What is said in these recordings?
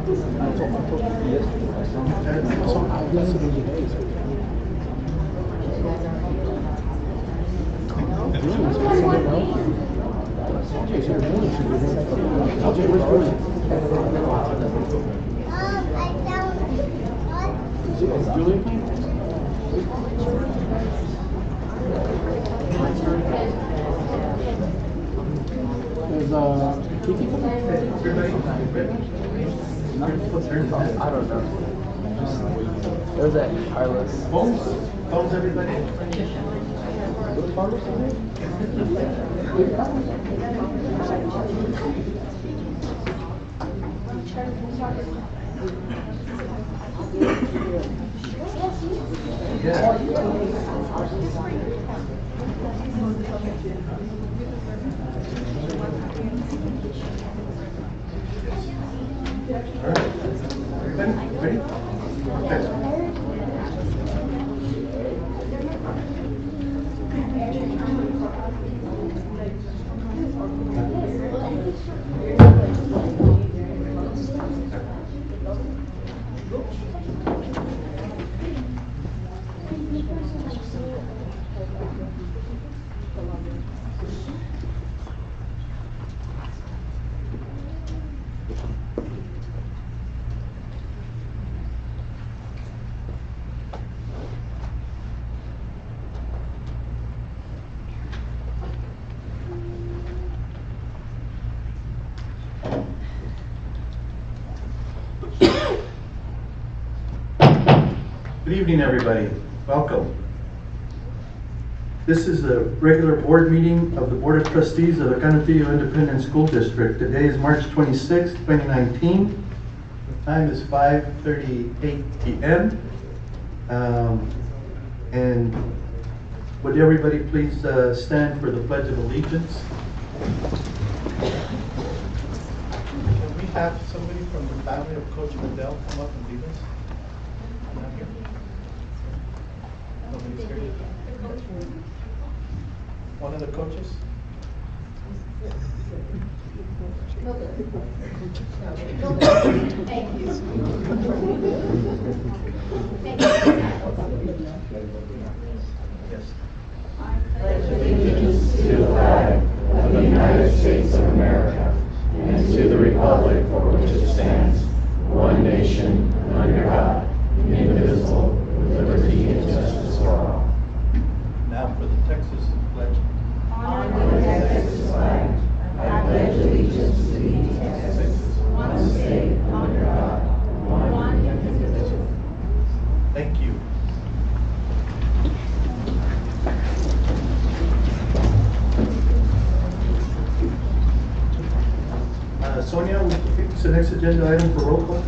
I don't know. There's that Carlos. Phones, everybody? All right. Everybody, ready? Okay. Good evening, everybody. Welcome. This is a regular board meeting of the Board of Trustees of the Canantillo Independent School District. Today is March 26, 2019. The time is 5:38 p.m. And would everybody please stand for the Pledge of Allegiance? Can we have somebody from the family of Coach Mandel come up and lead us? Not here? Nobody's here? One of the coaches? Thank you. Yes. I pledge allegiance to the flag of the United States of America and to the republic for which it stands, one nation, under God, indivisible, with liberty and justice for all. Now for the Texas pledge. On the Texas flag, I pledge allegiance to thee, Texas, one state, under God, one indivisible. Thank you. Sonia, would you fix the next agenda item for roll call?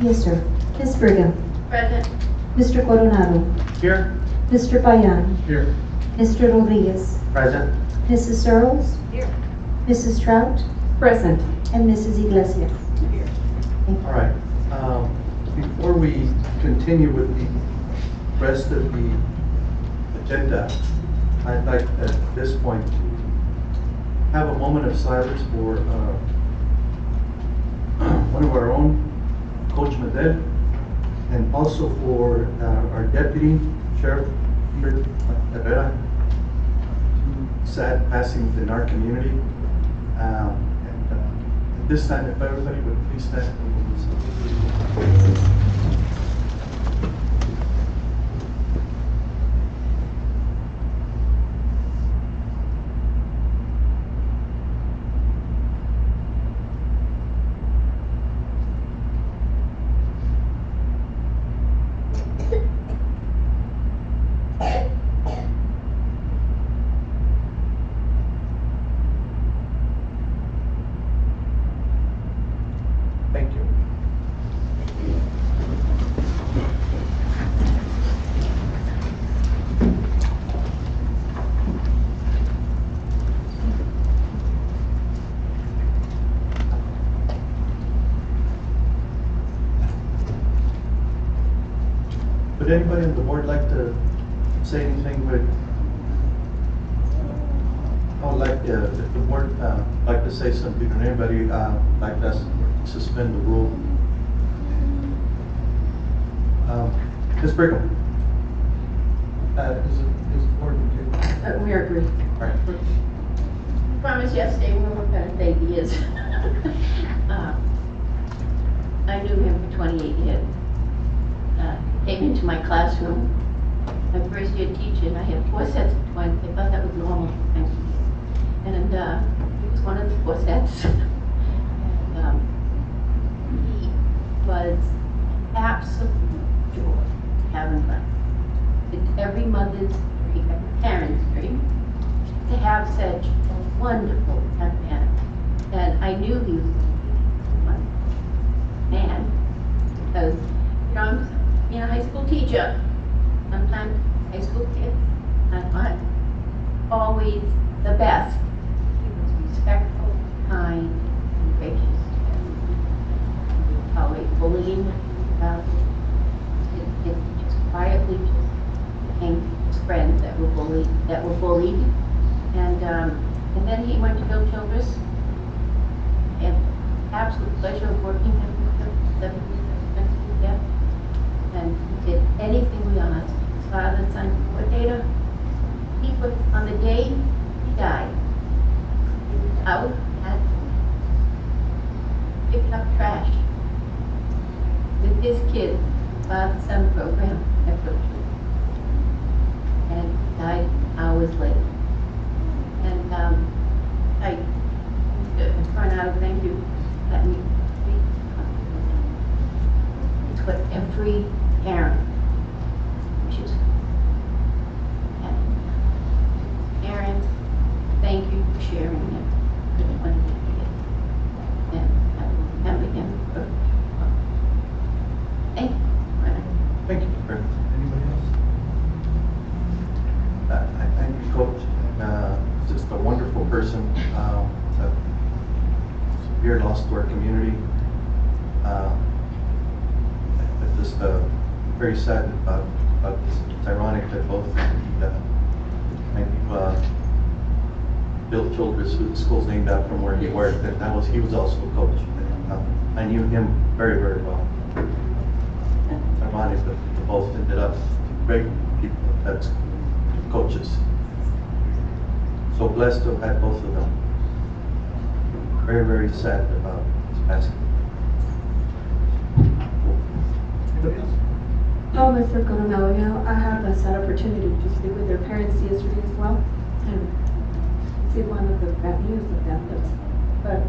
Yes, sir. Ms. Brigham. Present. Mr. Coronado. Here. Mr. Payan. Here. Mr. Rodriguez. Present. Mrs. Searles. Here. Mrs. Trout. Present. And Mrs. Iglesias. Here. Thank you. All right. Before we continue with the rest of the agenda, I'd like at this point to have a moment of silence for one of our own, Coach Medel, and also for our deputy, Sheriff Peter Herrera. Sad passings in our community. At this time, if everybody would please stand. Thank you. Would anybody on the board like to say anything? I would like if the board like to say something, or anybody like us to suspend the rule Ms. Brigham? Is the board okay? We are agreed. All right. I promised yesterday we weren't gonna say he is. I knew him for 28 years. Came into my classroom, my first year teaching, I had 4 sets of twins. I thought that was normal. And he was one of the 4 sets. And, he was absolute joy having fun. It's every mother's dream, every parent's dream, to have such a wonderful young man. And I knew he was going to be one man, because, you know, I'm a high school teacher. Sometimes high school kids are not always the best. He was respectful, kind, and gracious. And always bullying. It just quietly just became his friends that were bullied. And then he went to Bill Childress. I had absolute pleasure of working with him for 7 years. Yeah. And he did anything we asked. His father, son, coordinator. He was, on the day he died, he was out at picking up trash with his kids, father-son program at Trustees. And he died hours later. And I try now to thank you. Let me speak. It's what every parent wishes. And parents, thank you for sharing him for 20 years. And I will remember him for. Thank you. Thank you, Ms. Brigham. Anybody else? I thank you, Coach. Just a wonderful person. It's a severe loss to our community. But just very sad about this. It's ironic that both Bill Childress, who the school's named after from where he worked, he was also a coach. I knew him very, very well. It's ironic that they both ended up great people as coaches. So blessed to have had both of them. Very, very sad about his passing. Anybody else? Oh, Mr. Coronel, I had the sad opportunity to speak with their parents yesterday as well, and see one of the bad news of them, but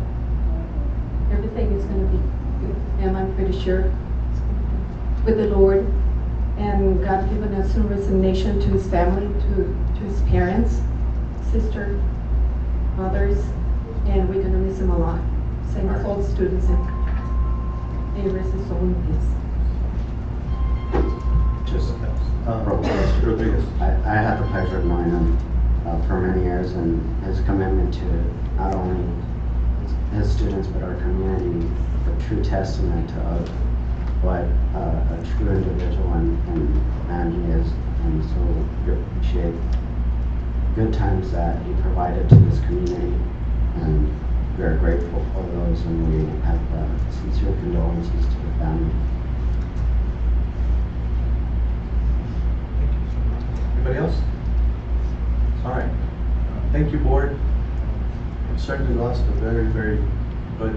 everything is going to be good, and I'm pretty sure with the Lord, and God given us some resignation to his family, to his parents, sister, mothers, and we're going to miss him a lot. Same as all the students, and may he rest his soul in peace. Just I had the pleasure of knowing him for many years, and his commitment to not only his students but our community, a true testament of what a true individual and man he is. And so we appreciate good times that he provided to this community, and we are grateful for those, and we have sincere condolences to the family. Anybody else? Sorry. Thank you, board. We certainly lost a very, very good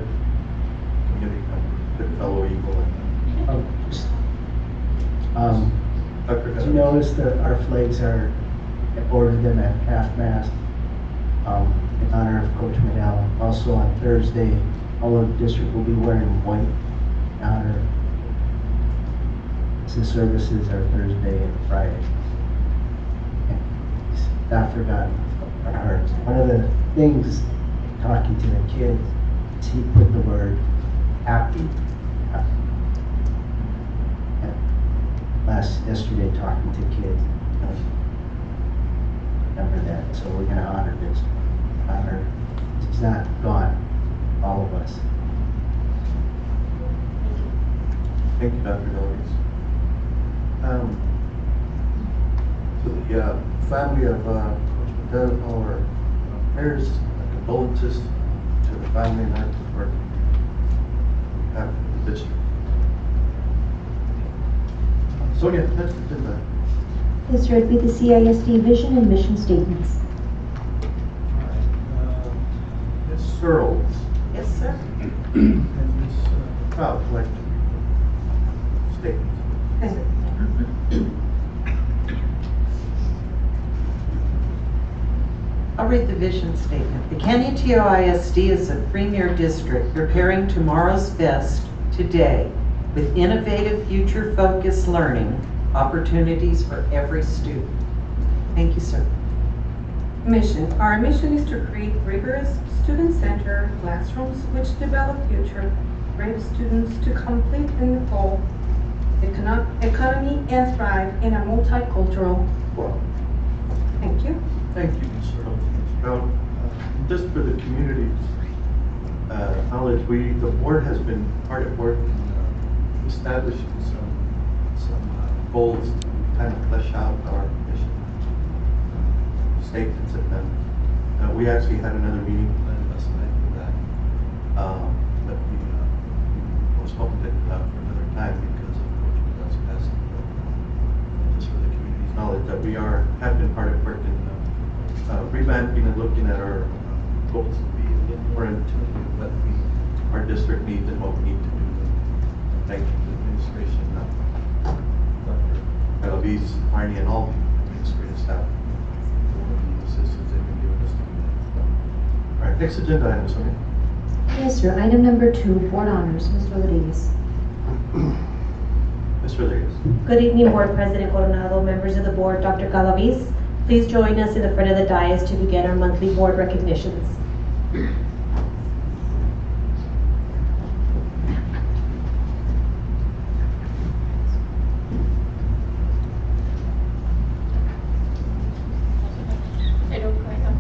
community member, good fellow eagle. Did you notice that our flags are ordered them at half-mast in honor of Coach McDowell? Also on Thursday, all of the district will be wearing white in honor. The services are Thursday and Friday. Not forgotten our hearts. One of the things talking to the kids is he put the word happy. Yesterday talking to kids, remember that. So we're going to honor this. He's not gone. All of us. Thank you, Dr. Delius. To the family of Coach McDowell, our prayers, condolences to the family and our work. We have the district. Sonia, that's the agenda. Yes, sir, it'd be the CISD vision and mission statements. Ms. Searles Yes, sir. and Ms. Trout, would like to statements. I'll read the vision statement. The Canutillo ISD is a premier district preparing tomorrow's best today with innovative, future-focused learning opportunities for every student. Thank you, sir. Mission. Our mission is to create rigorous, student-centered classrooms which develop future-ready students to complete and evolve economy and thrive in a multicultural world. Thank you. Thank you, Ms. Searles. Ms. Trout, just for the community's knowledge, the board has been hard at work in establishing some goals to kind of flesh out our mission statements, and we actually had another meeting planned last night for that, but we postponed it for another time because of Coach Miguel's passing. Just for the community's knowledge, that we have been hard at work in revamping and looking at our goals to be a little more in tune with what our district needs and what we need to do to make the administration, Dr. Galaviz, Arnie, and all administrative staff for the assistance they've been giving us to do that. All right, next agenda item, Sonia. Yes, sir, item number 2, board honors, Ms. Rodriguez. Ms. Rodriguez. Good evening, Board President Coronado, members of the board, Dr. Galaviz. Please join us in the front of the dais to begin our monthly board recognitions. I don't cry up.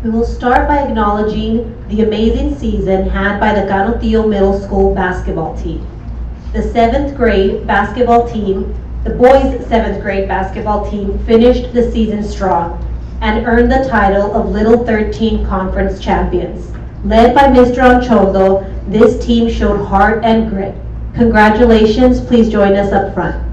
We will start by acknowledging the amazing season had by the Canutillo Middle School basketball team. The 7th grade basketball team, the boys' 7th grade basketball team finished the season strong and earned the title of Little 13 Conference Champions. Led by Mr. Anchondo, this team showed heart and grit. Congratulations, please join us up front.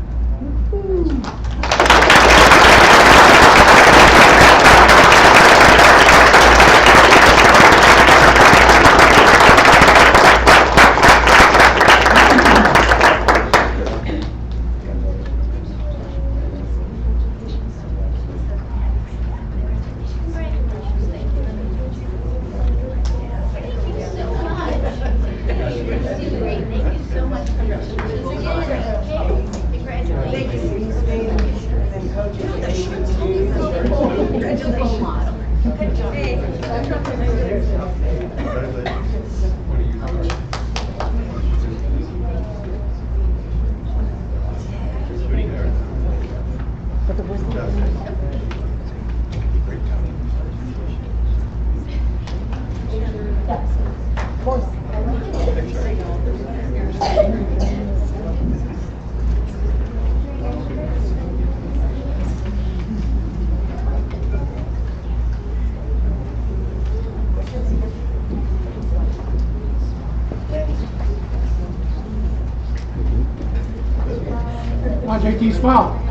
JT, smile.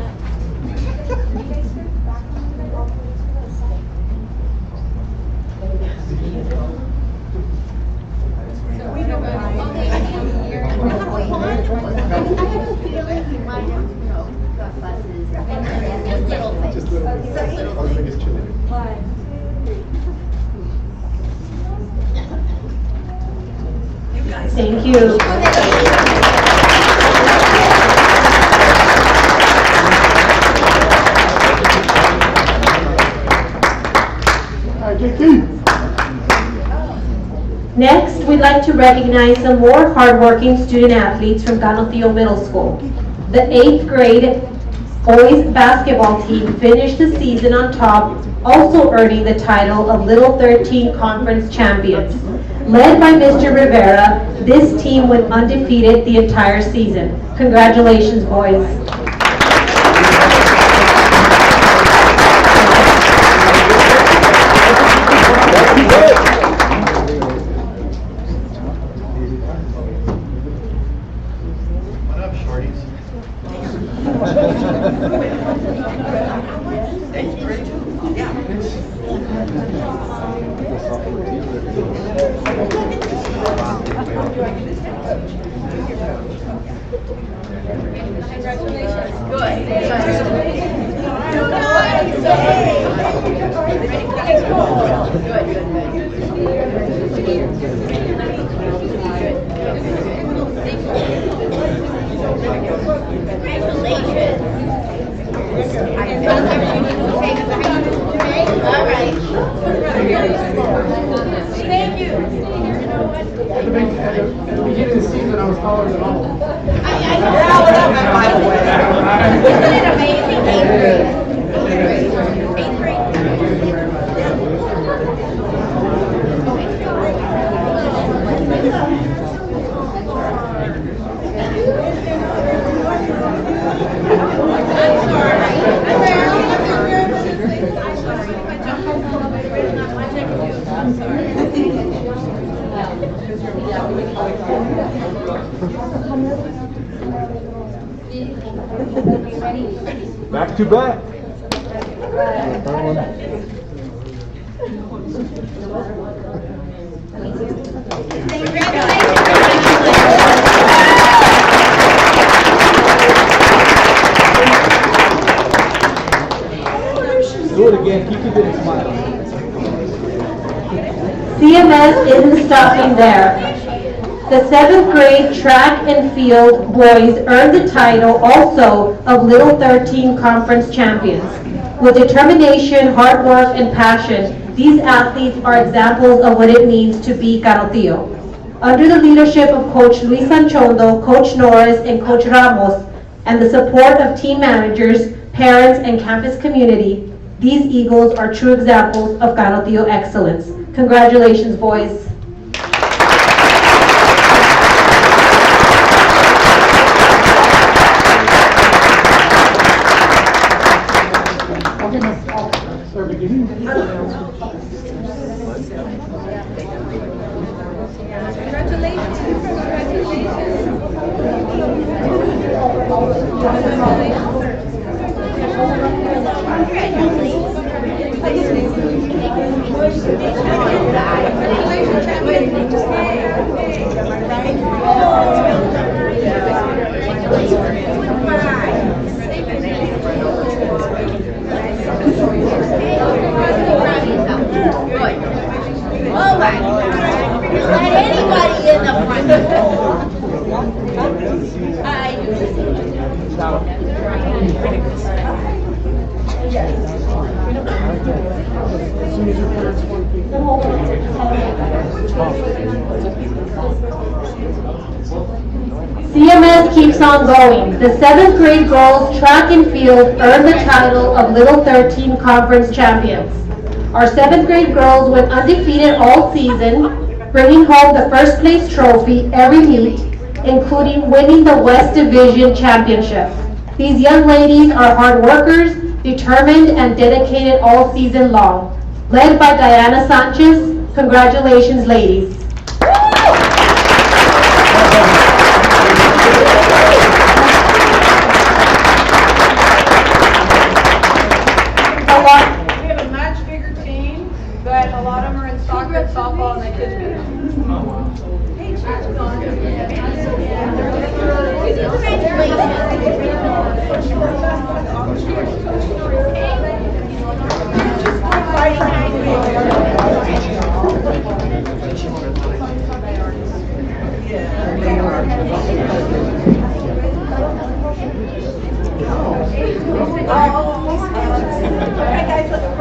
Thank you. Next, we'd like to recognize some more hardworking student athletes from Canutillo Middle School. The 8th grade boys basketball team finished the season on top also earning the title of Little 13 Conference Champions. Led by Mr. Rivera, this team went undefeated the entire season. Congratulations, boys. What up, shorties? Back to back. Do it again. Keep your good smile. CMS isn't stopping there. The 7th grade track and field boys earned the title also of Little 13 Conference Champions. With determination, hard work, and passion, these athletes are examples of what it means to be Carotillo. Under the leadership of Coach Luis Sanchondo, Coach Norris, and Coach Ramos, and the support of team managers, parents, and campus community, these Eagles are true examples of Carotillo excellence. Congratulations, boys. CMS keeps on going. The 7th grade girls track and field earned the title of Little 13 Conference Champions. Our 7th grade girls went undefeated all season, bringing home the first place trophy every meet, including winning the West Division Championship. These young ladies are hard workers, determined, and dedicated all season long. Led by Diana Sanchez, congratulations, ladies. We have a much bigger team, but a lot of them are in soccer and softball, and they could be. Oh, wow.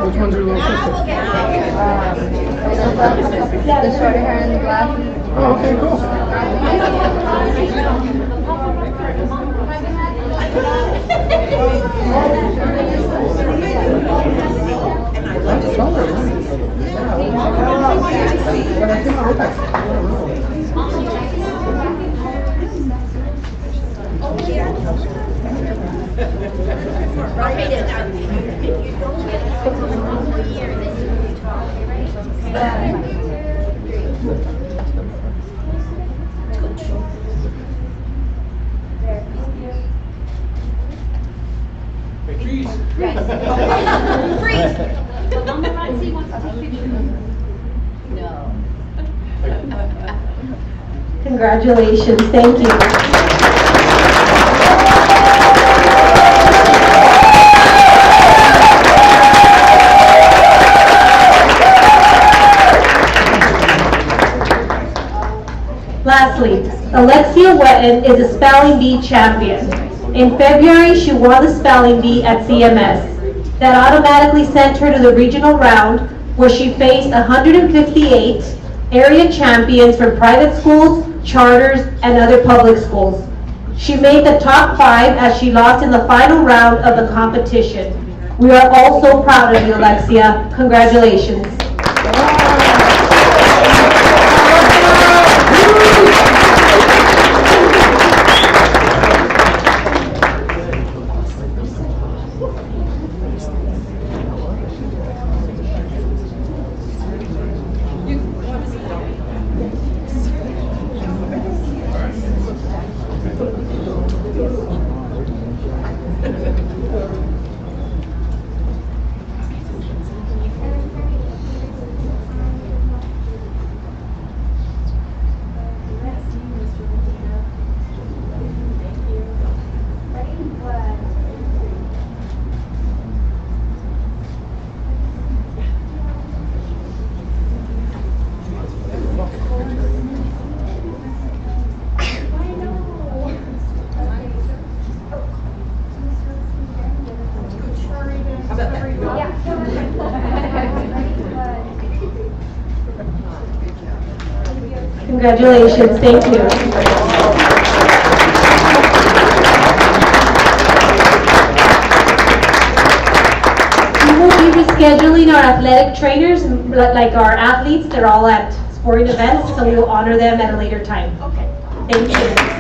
Which one's your little sister? The shorter hair and the glasses. Oh, okay, cool. Congratulations, thank you. Lastly, Alexia Wetton is a spelling bee champion. In February, she won the spelling bee at CMS. That automatically sent her to the regional round, where she faced 158 area champions from private schools, charters, and other public schools. She made the top 5 as she lost in the final round of the competition. We are all so proud of you, Alexia. Congratulations. Congratulations, thank you. We will be rescheduling our athletic trainers, like our athletes. They're all at sporting events, so we will honor them at a later time. Okay. Thank you.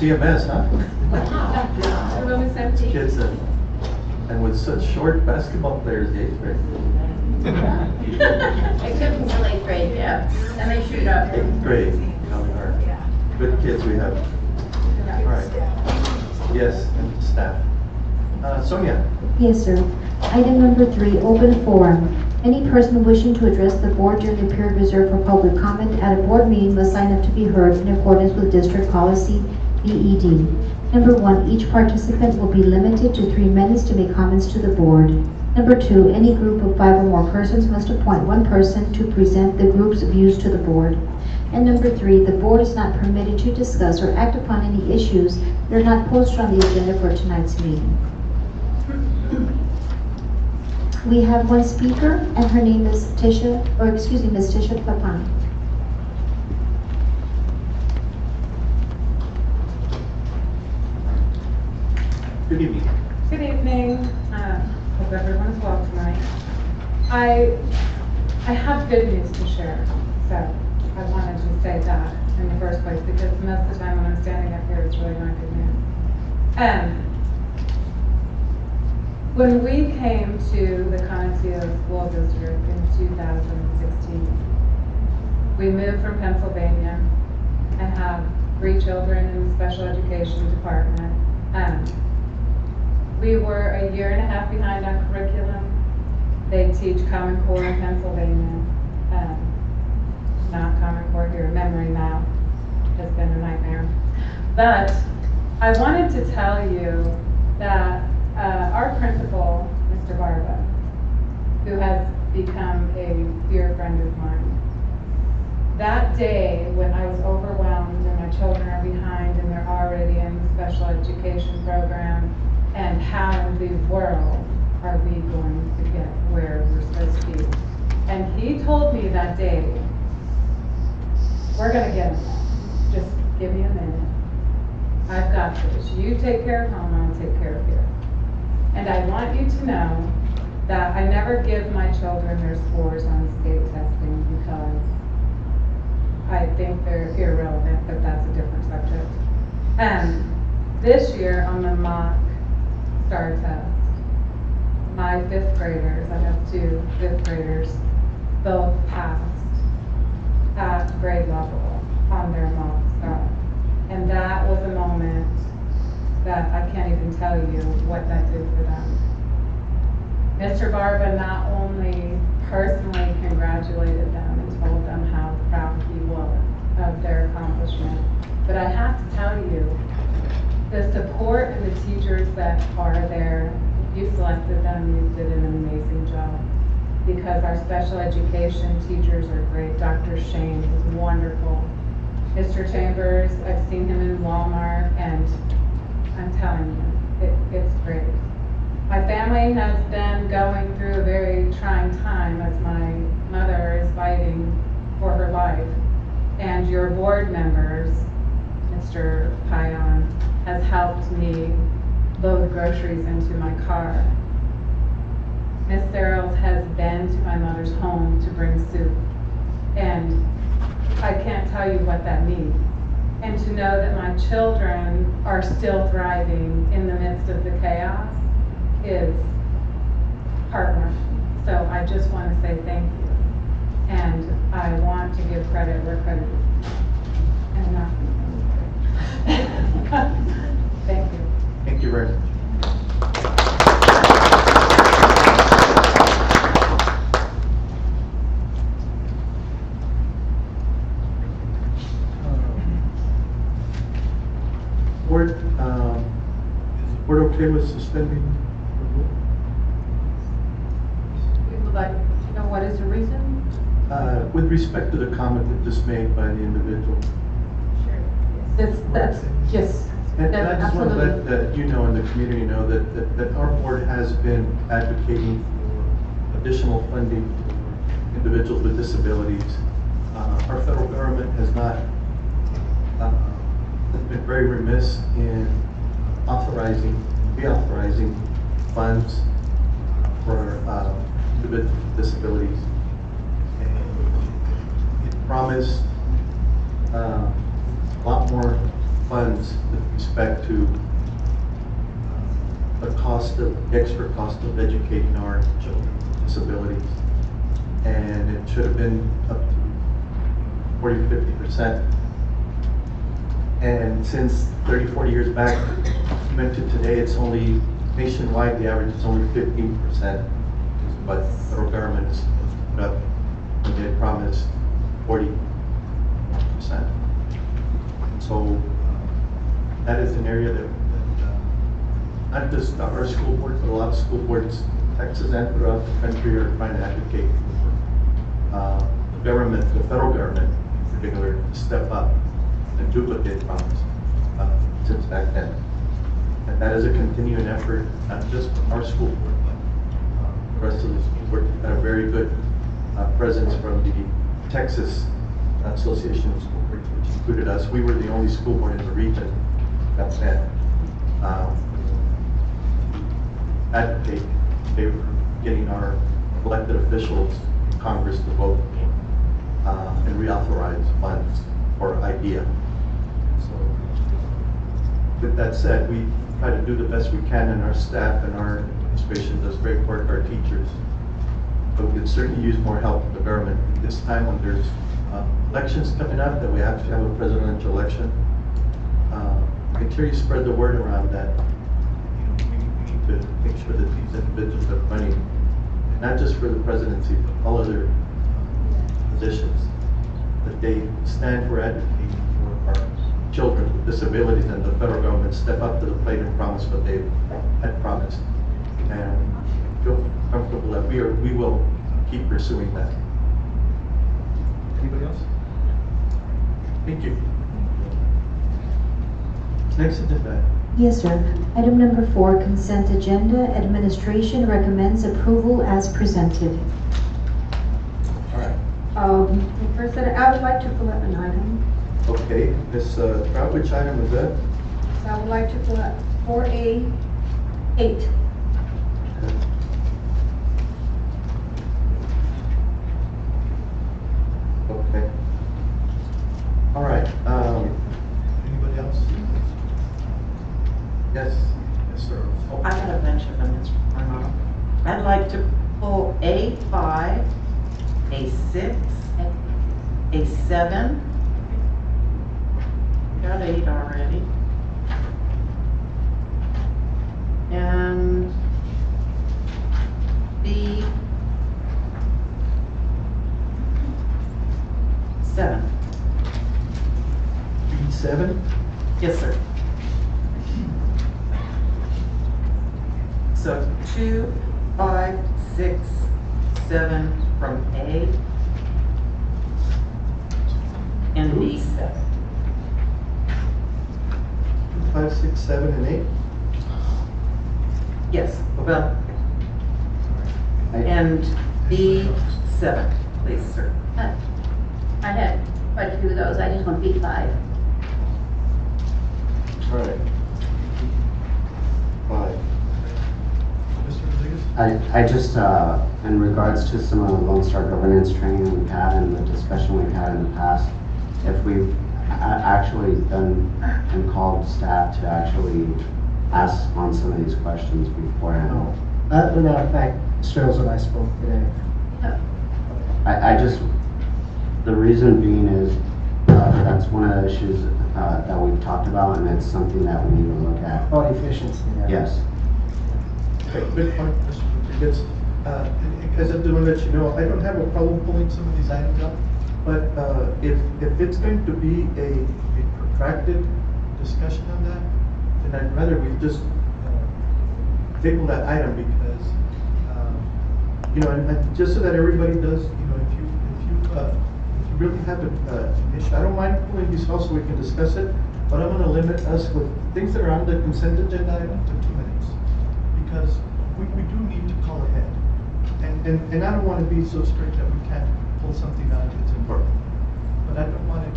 CMS, huh? Room is empty. Kids, and with such short basketball players, the 8th grade. Except until 8th grade, yeah. And they shoot up. 8th grade, how we are. Good kids we have. All right. Yes, and staff. Sonia? Yes, sir. Item number 3, open forum. Any person wishing to address the board during the period reserved for public comment at a board meeting must sign up to be heard in accordance with district policy BED. Number 1, each participant will be limited to 3 minutes to make comments to the board. Number 2, any group of 5 or more persons must appoint one person to present the group's views to the board. And number 3, the board is not permitted to discuss or act upon any issues that are not posted on the agenda for tonight's meeting. We have one speaker, and her name is Ms. Tisha Papan. Good evening. Good evening. Hope everyone's well tonight. I have good news to share, so I wanted to say that in the first place because most of the time when I'm standing up here, it's really not good news. When we came to the Conecuh School District in 2016, we moved from Pennsylvania. I have 3 children in the special education department. We were a year and a half behind on curriculum. They teach Common Core in Pennsylvania, not Common Core here. Memory Math has been a nightmare. But I wanted to tell you that our principal, Mr. Barba, who has become a dear friend of mine, that day when I was overwhelmed and my children are behind and they're already in the special education program, and how in the world are we going to get where we're supposed to be? And he told me that day, we're gonna get them. Just give me a minute. I've got this. You take care of home, I'll take care of here. And I want you to know that I never give my children their scores on state testing because I think they're irrelevant, but that's a different subject. This year on the mock STAR test, my 5th graders, I have 2 5th graders, both passed at grade level on their mock STAR. And that was a moment that I can't even tell you what that did for them. Mr. Barba not only personally congratulated them and told them how proud he was of their accomplishment, but I have to tell you, the support and the teachers that are there, you selected them, you did an amazing job. Because our special education teachers are great. Dr. Shane is wonderful. Mr. Chambers, I've seen him in Walmart, and I'm telling you, it's great. My family has been going through a very trying time as my mother is fighting for her life. And your board members, Mr. Payan, has helped me load groceries into my car. Miss Searles has been to my mother's home to bring soup. And I can't tell you what that means. And to know that my children are still thriving in the midst of the chaos is heartwarming. So I just want to say thank you. And I want to give credit where credit is due. And not thank you. Thank you very much. Board okay with suspending? We would like to know what is the reason? With respect to the comment that just made by the individual. Yes. And I just want to let you know and the community know that our board has been advocating for additional funding for individuals with disabilities. Our federal government has not been very remiss in reauthorizing funds for individuals with disabilities. And it promised a lot more funds with respect to the extra cost of educating our children with disabilities. And it should have been up to 40–50%. And since 30–40 years back, even to today, it's only nationwide, the average is only 15%, but the federal government has put up when they promised 40%. So that is an area that not just our school board, but a lot of school boards, Texas and throughout the country, are trying to advocate for the government, the federal government in particular, to step up and do what they promised since back then. And that is a continuing effort, not just from our school board, but the rest of the school board. We've had a very good presence from the Texas Association of School Boards, which included us. We were the only school board in the region that said advocate in favor of getting our elected officials in Congress to vote and reauthorize funds for IDEA. So with that said, we try to do the best we can, and our staff and our administration does great work, our teachers. But we could certainly use more help from the government. This time when there's elections coming up, that we have to have a presidential election, make sure you spread the word around that. We need to make sure that these individuals are running, and not just for the presidency, but all other positions, that they stand for advocating for our children with disabilities, and the federal government step up to the plate and promise what they had promised. And feel comfortable that we will keep pursuing that. Anybody else? Thank you. Next agenda. Yes, sir. Item number 4, consent agenda. Administration recommends approval as presented. All right. First, I would like to pull up an item. Okay, Ms. Trout, which item is that? So I would like to pull up 4A8. Okay. All right. Anybody else? Yes. Yes, sir. Oh. I got a bunch of them, Mr. Arnold. I'd like to pull A5, A6, A7. Got 8 already. And B7. B7? Yes, sir. So 2, 5, 6, 7 from A and B7. 5, 6, 7, and 8? Yes, well, and B7, please, sir. I had quite a few of those, I just want B5. All right. 5. Mr. Rodriguez? I just, in regards to some of the Lone Star governance training we've had and the discussion we've had in the past, if we've actually done and called staff to actually ask on some of these questions beforehand. As a matter of fact, Sterls and I spoke today. I just, the reason being is, that's one of the issues that we've talked about, and it's something that we need to look at. Oh, efficiency. Yeah. Yes. Okay, good point, Mr. Rodriguez. Because I do want to let you know, I don't have a problem pulling some of these items up, but if it's going to be a protracted discussion on that, then I'd rather we just table that item because, you know, and just so that everybody does, you know, if you really have an issue, I don't mind pulling these out so we can discuss it, but I'm going to limit us with things that are on the consent agenda item to 2 minutes. Because we do need to call ahead. And I don't want to be so strict that we can't pull something out if it's important. But I don't want it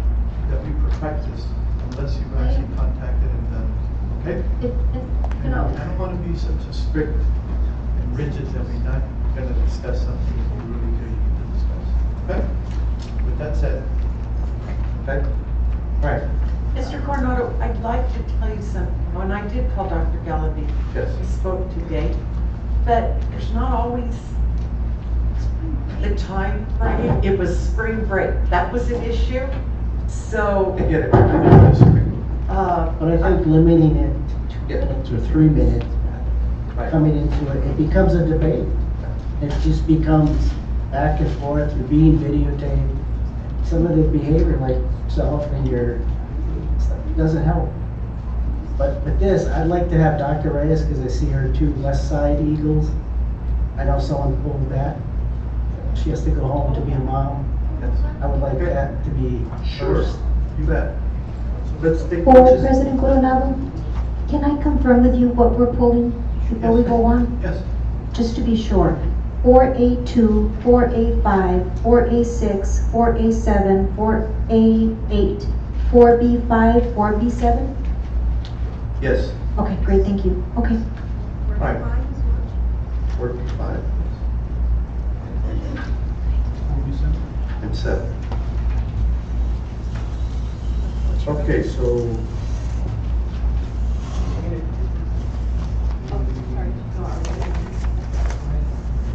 that we protract this unless you've actually contacted and done it. Okay? You know, I don't want to be such a strict and rigid that we're not going to discuss something that we really do need to discuss. Okay? With that said, Okay. All right. Mr. Coronado, I'd like to tell you something. When I did call Dr. Gallaby, Yes. he spoke today, but there's not always the time frame. It was spring break. That was an issue. So, I get it. I know this. But I think limiting it Yeah. to 3 minutes, Right. coming into it, it becomes a debate. It just becomes back and forth, you're being videotaped. Some of the behavior, like yourself and your, doesn't help. But with this, I'd like to have Dr. Reyes, because I see her 2 West Side Eagles. I know someone pulled that. She has to go home to be a mom. Yes. I would like that to be Sure, first. you bet. So let's take. For President Coronado, can I confirm with you what we're pulling before we go on? Yes. Just to be sure. 4A2, 4A5, 4A6, 4A7, 4A8, 4B5, 4B7? Yes. Okay, great, thank you. Okay. Right. 45. And 7. Okay, so.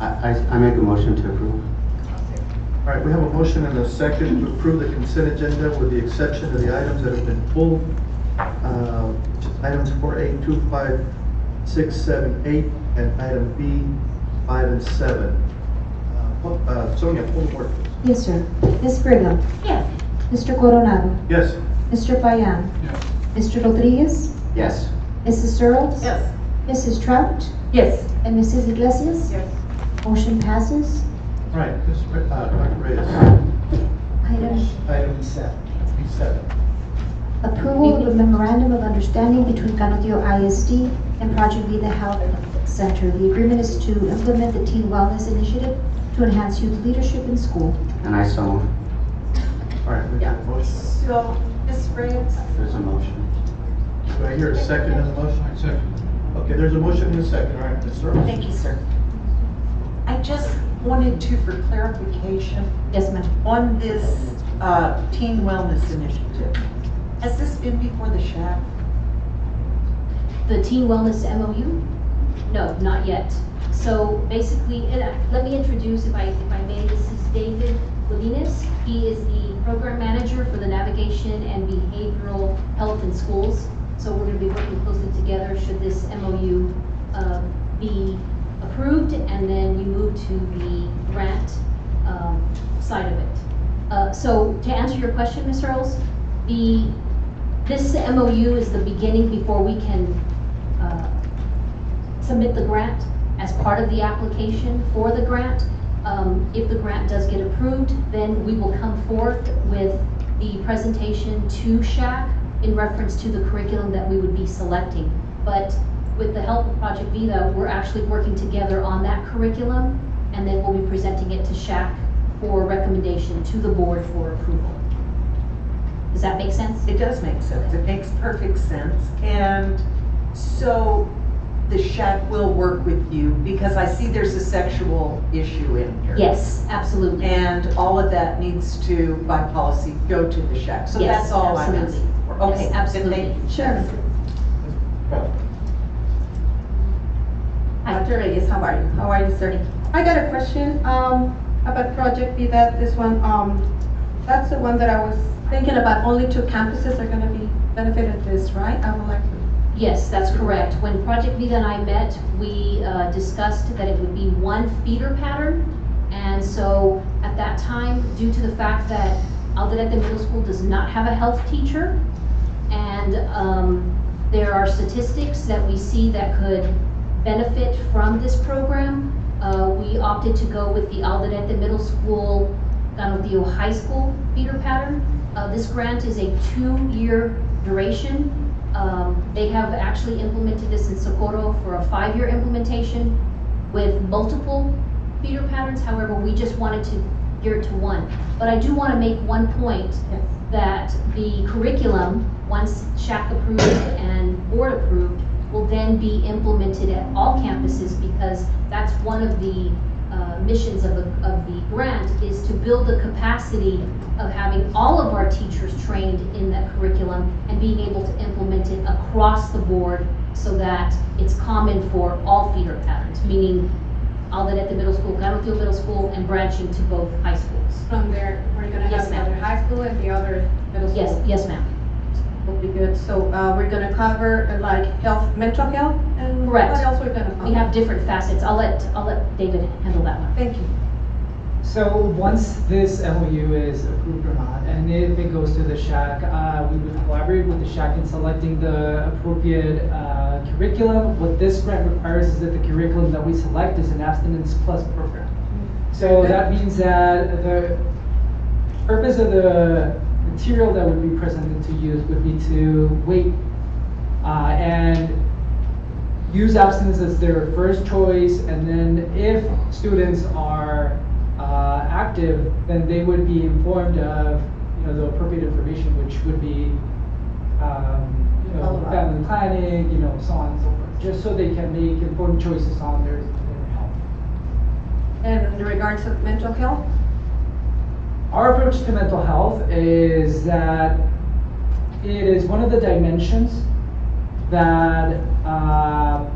I make a motion to approve. All right, we have a motion and a second to approve the consent agenda with the exception of the items that have been pulled. Items 4A, 2, 5, 6, 7, 8, and item B, 5 and 7. Sonia, pull the board, please. Yes, sir. Ms. Brigham? Yes. Mr. Coronado? Yes. Mr. Payan? Yes. Mr. Rodriguez? Yes. Mrs. Searles? yes. Mrs. Trout? Yes. And Mrs. Iglesias? Yes. Motion passes. All right, Dr. Reyes. Item Item B7. approval of a memorandum of understanding between Canutillo ISD and Project Vida Health Center. The agreement is to implement the Teen Wellness Initiative to enhance youth leadership in school. And I so move. All right, we have a motion. So, Ms. Reyes, There's a motion. Do I hear a second on the motion? Second. Okay, there's a motion and a second. All right, Ms. Searles. thank you, sir. I just wanted to, for clarification, Yes, ma'am. on this teen wellness initiative, has this been before the SHAC? The Teen Wellness MOU? No, not yet. So basically, let me introduce, if I may, this is David Godinez. He is the program manager for the navigation and behavioral health in schools. So we're going to be working closely together should this MOU be approved, and then we move to the grant side of it. So to answer your question, Ms. Earls, this MOU is the beginning before we can submit the grant as part of the application for the grant. If the grant does get approved, then we will come forth with the presentation to SHAC in reference to the curriculum that we would be selecting. But with the help of Project Vida, we're actually working together on that curriculum, and then we'll be presenting it to SHAC for recommendation to the board for approval. Does that make sense? It does make sense. It makes perfect sense. And so the SHAC will work with you because I see there's a sexual issue in here. Yes, absolutely. And all of that needs to, by policy, go to the SHAC. So Yes, that's all I'm absolutely. asking for. Okay, Yes, absolutely. then thank you. Sure. Dr. Reyes, how are you? How are you, sir? I got a question about Project Vida. This one, that's the one that I was thinking about. Only 2 campuses are going to be benefited this, right? I would like to. Yes, that's correct. When Project Vida and I met, we discussed that it would be 1 feeder pattern. And so at that time, due to the fact that Alderete Middle School does not have a health teacher, and there are statistics that we see that could benefit from this program, we opted to go with the Alderete Middle School, Canutillo High School feeder pattern. This grant is a 2-year duration. They have actually implemented this in Socorro for a 5-year implementation with multiple feeder patterns. However, we just wanted to gear it to 1. But I do want to make one point that the curriculum, once SHAC approved and board approved, will then be implemented at all campuses, because that's one of the missions of the grant is to build the capacity of having all of our teachers trained in that curriculum and being able to implement it across the board so that it's common for all feeder patterns, meaning Alden at the middle school, Garfield Middle School, and branching to both high schools. From there, we're gonna Yes, have the ma'am. other high school and the other middle school. Yes, yes, ma'am. Will be good. So, we're gonna cover like health, mental health, and Correct. what else we're gonna cover? We have different facets. I'll let David handle that one. Thank you. So once this MOU is approved or not, and if it goes to the SHAC, we would collaborate with the SHAC in selecting the appropriate curriculum. What this grant requires is that the curriculum that we select is an abstinence plus program. So that means that the purpose of the material that would be presented to youth would be to wait and use abstinence as their first choice, and then if students are active, then they would be informed of the appropriate information, which would be family planning, so on and so forth, just so they can make informed choices on their health. And in regards to mental health? Our approach to mental health is that it is one of the dimensions that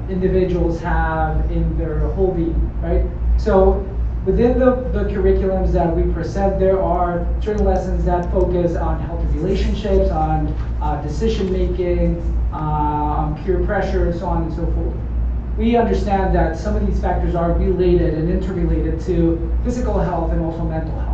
individuals have in their whole being, right? So within the curriculums that we present, there are certain lessons that focus on healthy relationships, on decision-making, on peer pressure, so on and so forth. We understand that some of these factors are related and interrelated to physical health and also mental health.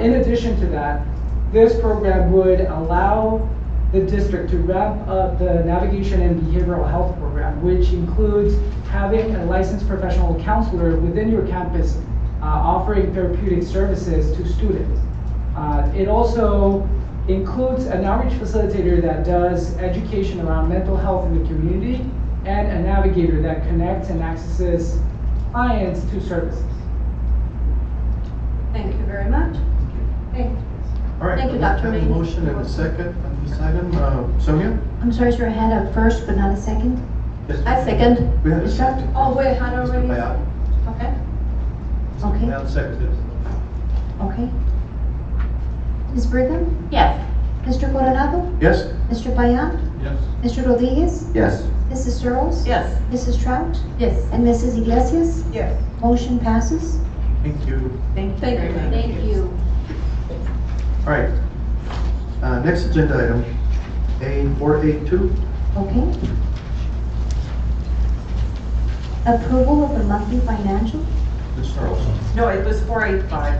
In addition to that, this program would allow the district to ramp up the navigation and behavioral health program, which includes having a licensed professional counselor within your campus offering therapeutic services to students. It also includes an outreach facilitator that does education around mental health in the community and a navigator that connects and accesses clients to services. Thank you very much. Thank you. All right. Thank you, Dr. We have a May. motion and a second on this item. Sonia? I'm sorry, sir, I had a first but not a second. Yes. I second. We had a second. Oh, wait, had Mr. already? Payal. Okay. Okay, Now seconded. okay. Ms. Brigham? Yes. Mr. Coronado? Yes? Mr. Payan? Yes. Mr. Rodriguez? Yes. Mrs. Searles? Yes. Mrs. Trout? Yes. And Mrs. Iglesias? Yes. Motion passes. Thank you. Thank you Thank very you. much. Thank you. All right. Next agenda item, A482. Okay. Approval of the monthly financial? Ms. Charles. No, it was 485.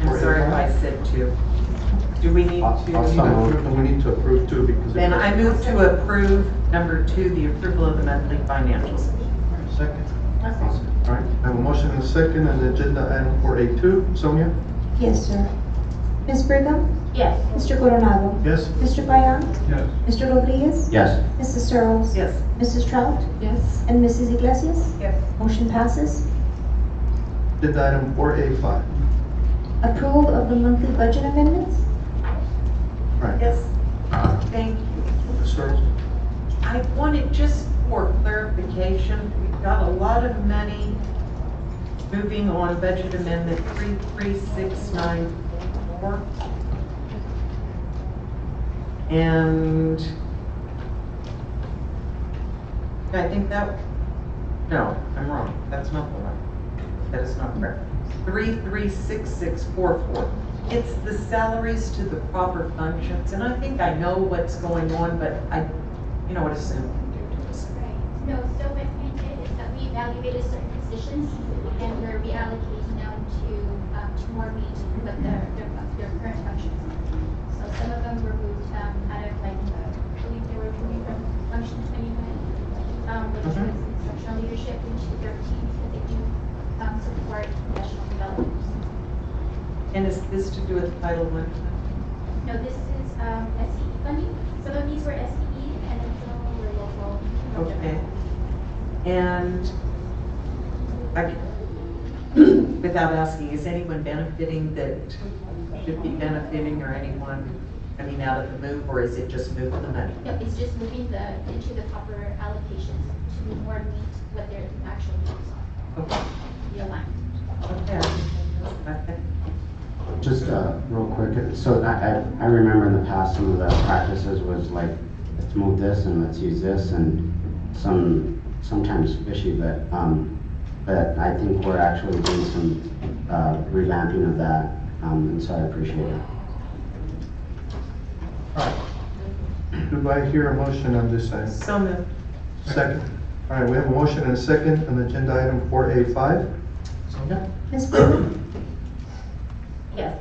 I'm sorry if I said 2. Do we need I'll to? second. We need to approve too because. Then I move to approve number 2, the approval of the monthly financials. Second. All right. I have a motion and a second on agenda item 482. Sonia? Yes, sir. Ms. Brigham? Yes. Mr. Coronado? Yes? Mr. Payan? Yes. Mr. Rodriguez? Yes. Mrs. Searles? Yes. Mrs. Trout? Yes. And Mrs. Iglesias? Yes. Motion passes. Agenda item 485. Approval of the monthly budget amendments? All right. Yes. Thank you. Ms. Charles? I wanted just for clarification, we've got a lot of money moving on budget amendment 33694. And I think no, I'm wrong. That's not the one. That is not correct. 336644. It's the salaries to the proper functions, and I think I know what's going on, but you know what a simple can do to us. Right. No, so what we did is that we evaluated certain positions and we're reallocating them to more meet what their current functions are. So some of them were moved out of I believe they were moving from function 29, which was instructional leadership, into their teams that they do support professional development. And is this to do with Title I? No, this is SCE funding. Some of these were SCE and then some of them were local. Okay. And without asking, is anyone benefiting that should be benefiting, or anyone coming out of the move, or is it just moving the money? No, it's just moving into the proper allocations to more meet what their actual needs are. Okay. Be aligned. Just real quick, so I remember in the past, some of the practices was like, let's move this and let's use this, and sometimes fishy, but I think we're actually doing some revamping of that, and so I appreciate it. All right. Do I hear a motion on this item? So moved. Second. All right, we have a motion and a second on agenda item 4A5. Sonia? Ms. Britton? Yes.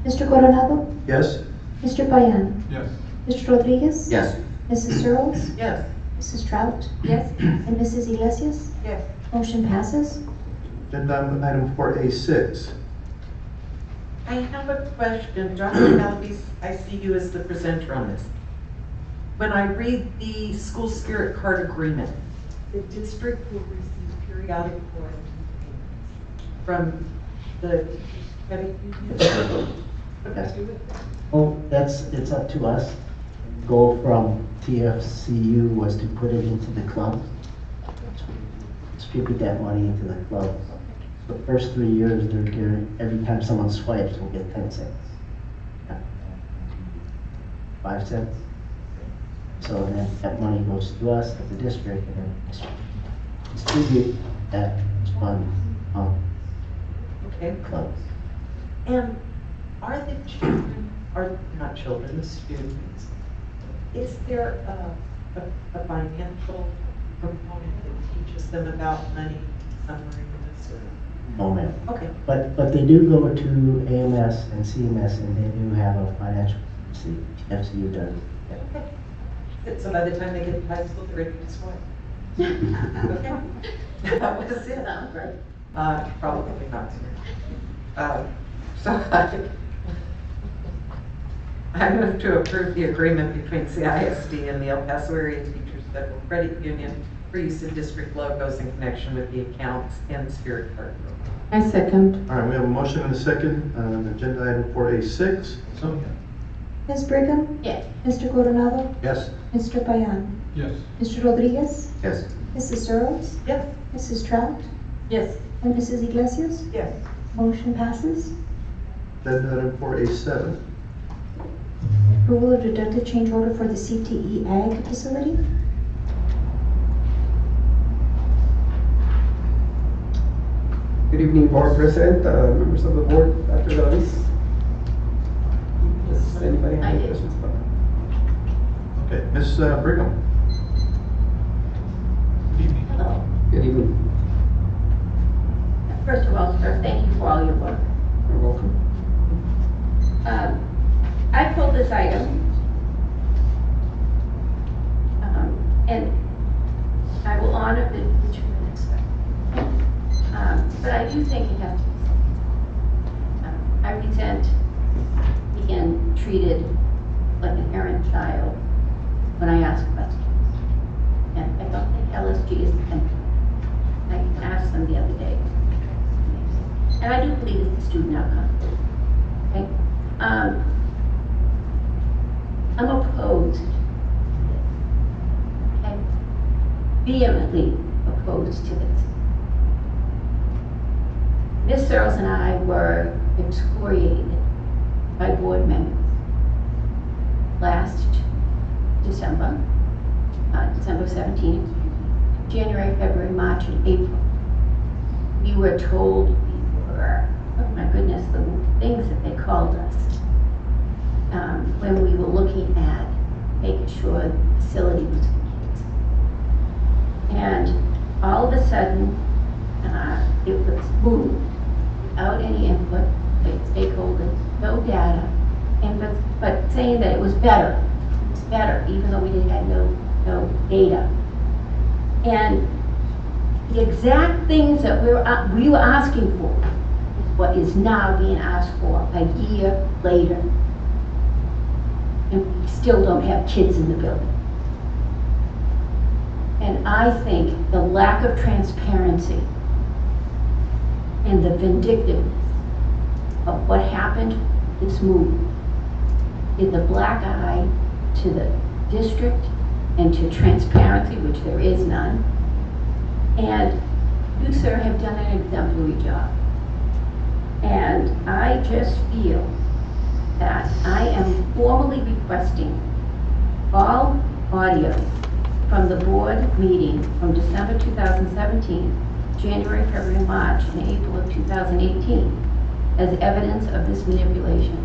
Mr. Coronado? Yes? Mr. Payan? Yes. Mr. Rodriguez? Yes. Mrs. Searles? Yes. Mrs. Trout? Yes. And Mrs. Iglesias? Yes. Motion passes. Agenda item 4A6. I have a question. Dr. Galvez, I see you as the presenter on this. When I read the school spirit card agreement, the district will receive periodic royalty payments from the credit union. Yes. Oh, it's up to us. Goal from TFCU was to put it into the club. Distribute that money into the club. The first 3 years, they're getting, every time someone swipes, we'll get 10 cents. 5 cents. So then that money goes to us as a district, and then distribute that fund on Okay. clubs. And are the children, are not children, the students, is there a financial component that teaches them about money somewhere in this? No, ma'am. Okay. But they do go to AMS and CMS, and they do have a financial literacy. FCU does. Okay. So by the time they get to high school, they're ready to swipe. Okay. That was it. Sounds right. Probably not. So I move to approve the agreement between CISD and the El Paso Area Teachers Federal Credit Union for use of district logos in connection with the accounts and Spirit Card program. I second. All right, we have a motion and a second on agenda item 4A6. Sonia? Ms. Brigham? Yes. Mr. Coronado? Yes? Mr. Payan? Yes. Mr. Rodriguez? Yes. Mrs. Searles? Yes. Mrs. Trout? Yes. And Mrs. Iglesias? Yes. Motion passes. Agenda item 4A7. Approval of deducted change order for the CTE Ag facility. Good evening, Board President, members of the board, Dr. Galvez. Does anybody have any questions about that? Okay, Ms. Brigham? Good evening. Hello. Good evening. First of all, sir, thank you for all your work. You're welcome. I pulled this item, and I will honor the future of the next one. But I do think it has to be said. I resent being treated like an errant child when I ask questions. And I don't think LSG is the country. I asked them the other day. And I do believe it's the student outcome. Okay? I'm opposed to this. Okay? Vehemently opposed to this. Ms. Searles and I were excoriated by board members last December, December 17th, January, February, March, and April. We were told we were, oh my goodness, the things that they called us when we were looking at making sure the facility was for kids. And all of a sudden, it was moved without any input, stakeholders, no data, and but saying that it was better. It was better, even though we didn't have no data. And the exact things that we were asking for is what is now being asked for a year later. And we still don't have kids in the building. And I think the lack of transparency and the vindictiveness of what happened, this move, is a black eye to the district and to transparency, which there is none. And you, sir, have done an exemplary job. And I just feel that I am formally requesting all audio from the board meeting from December 2017, January, February, March, and April of 2018 as evidence of this manipulation.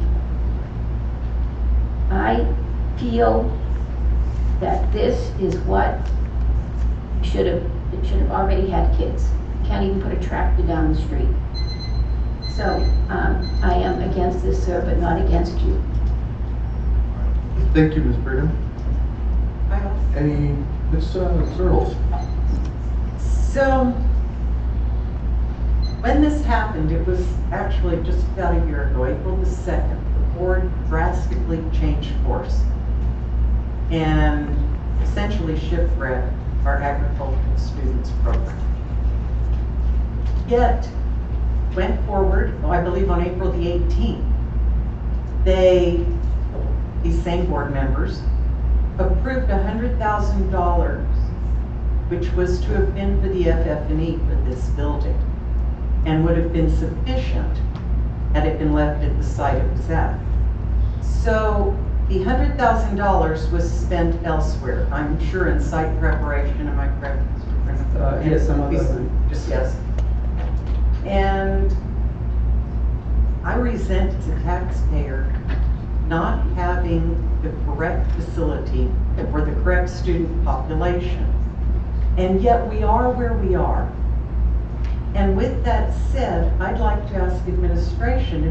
I feel that this is what it should have already had kids. Can't even put a tractor down the street. So I am against this, sir, but not against you. Thank you, Ms. Brigham. Any, Ms. Searles? So, when this happened, it was actually just about a year ago, April the 2nd, the board drastically changed course and essentially shipwrecked our agricultural students program. Yet, went forward, I believe on April the 18th, these same board members, approved $100,000, which was to have been for the FF&E for this building, and would have been sufficient had it been left at the site it was at. So the $100,000 was spent elsewhere, I'm sure in site preparation, am I correct, Mr. Brennan? Yes, some of them. Just yes. And I resent as a taxpayer not having the correct facility for the correct student population. And yet we are where we are. And with that said, I'd like to ask administration,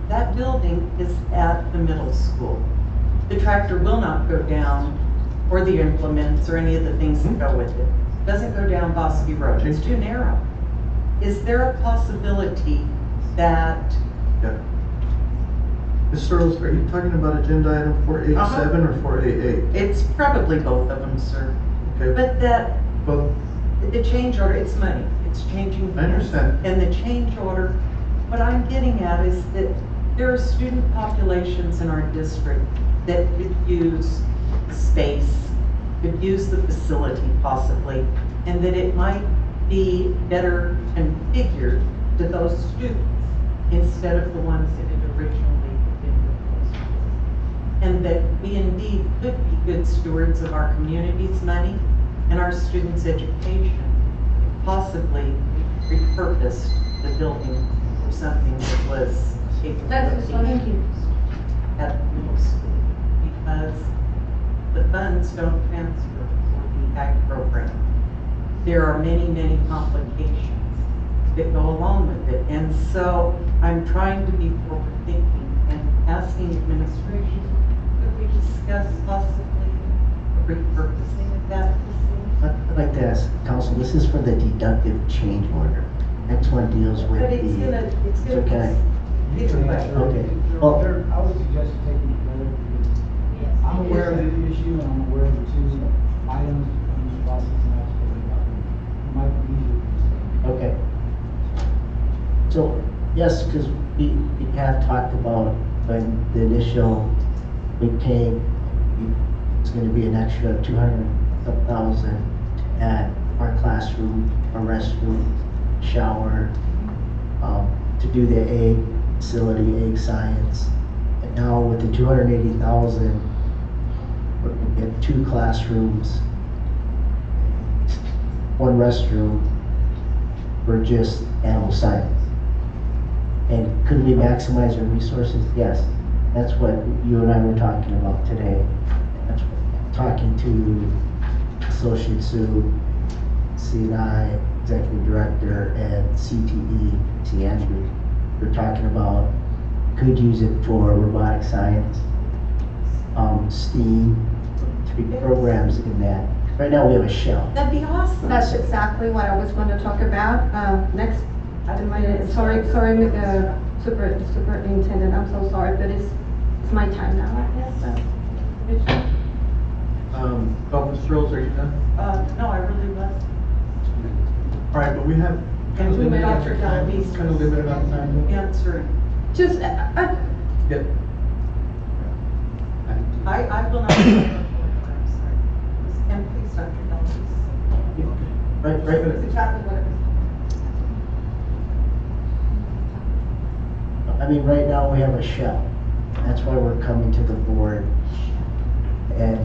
that building is at the middle school. The tractor will not go down, or the implements, or any of the things that go with it. It doesn't go down Bosque Road, it's too narrow. Is there a possibility that... Yeah. Ms. Searles, are you talking about agenda item 487 or 488? It's probably both of them, sir. Okay. But that, Well, the change order, it's money, it's changing. I understand. And the change order, what I'm getting at is that there are student populations in our district that could use space, could use the facility possibly, and that it might be better configured to those students instead of the ones that had originally been proposed. And that we indeed could be good stewards of our community's money and our students' education, possibly repurposed the building for something that was capable of being used at the middle school, because the funds don't transfer for the ag program. There are many, many complications that go along with it. And so I'm trying to be forward-thinking and asking administration, could we discuss possibly repurposing of that facility? I'd like to ask council, this is for the deductive change order. Next one deals with But it's gonna, okay. either way. Okay. Well, I would suggest you take it together, because I'm aware of the issue, and I'm aware of the two items in this process, and that's what it might be easier. okay. So, yes, because we have talked about when the initial, we came, it's going to be an extra 200,000 to add our classroom, our restroom, shower, to do the egg facility, egg science. And now with the 280,000, we're going to get 2 classrooms, 1 restroom for just animal science. And could we maximize our resources? Yes. That's what you and I were talking about today. That's what, talking to Associate Sue, C&I, Executive Director, and CTE, C. Andrew. We're talking about could use it for robotic science, STEAM, 3 programs in that. Right now we have a shell. That'd be awesome. That's exactly what I was going to talk about. Next, sorry, Superintendent, I'm so sorry, but it's my time now, I guess. Ms. Searles, are you done? No, I really was. All right, but we have kind of And we limited went after time. Dalby's. Kind of limited on time. Answering. Just, Yeah. I will not. I'm sorry. And please, Dr. Dalby's. Right. That's exactly what it was. I mean, right now we have a shell. That's why we're coming to the board. And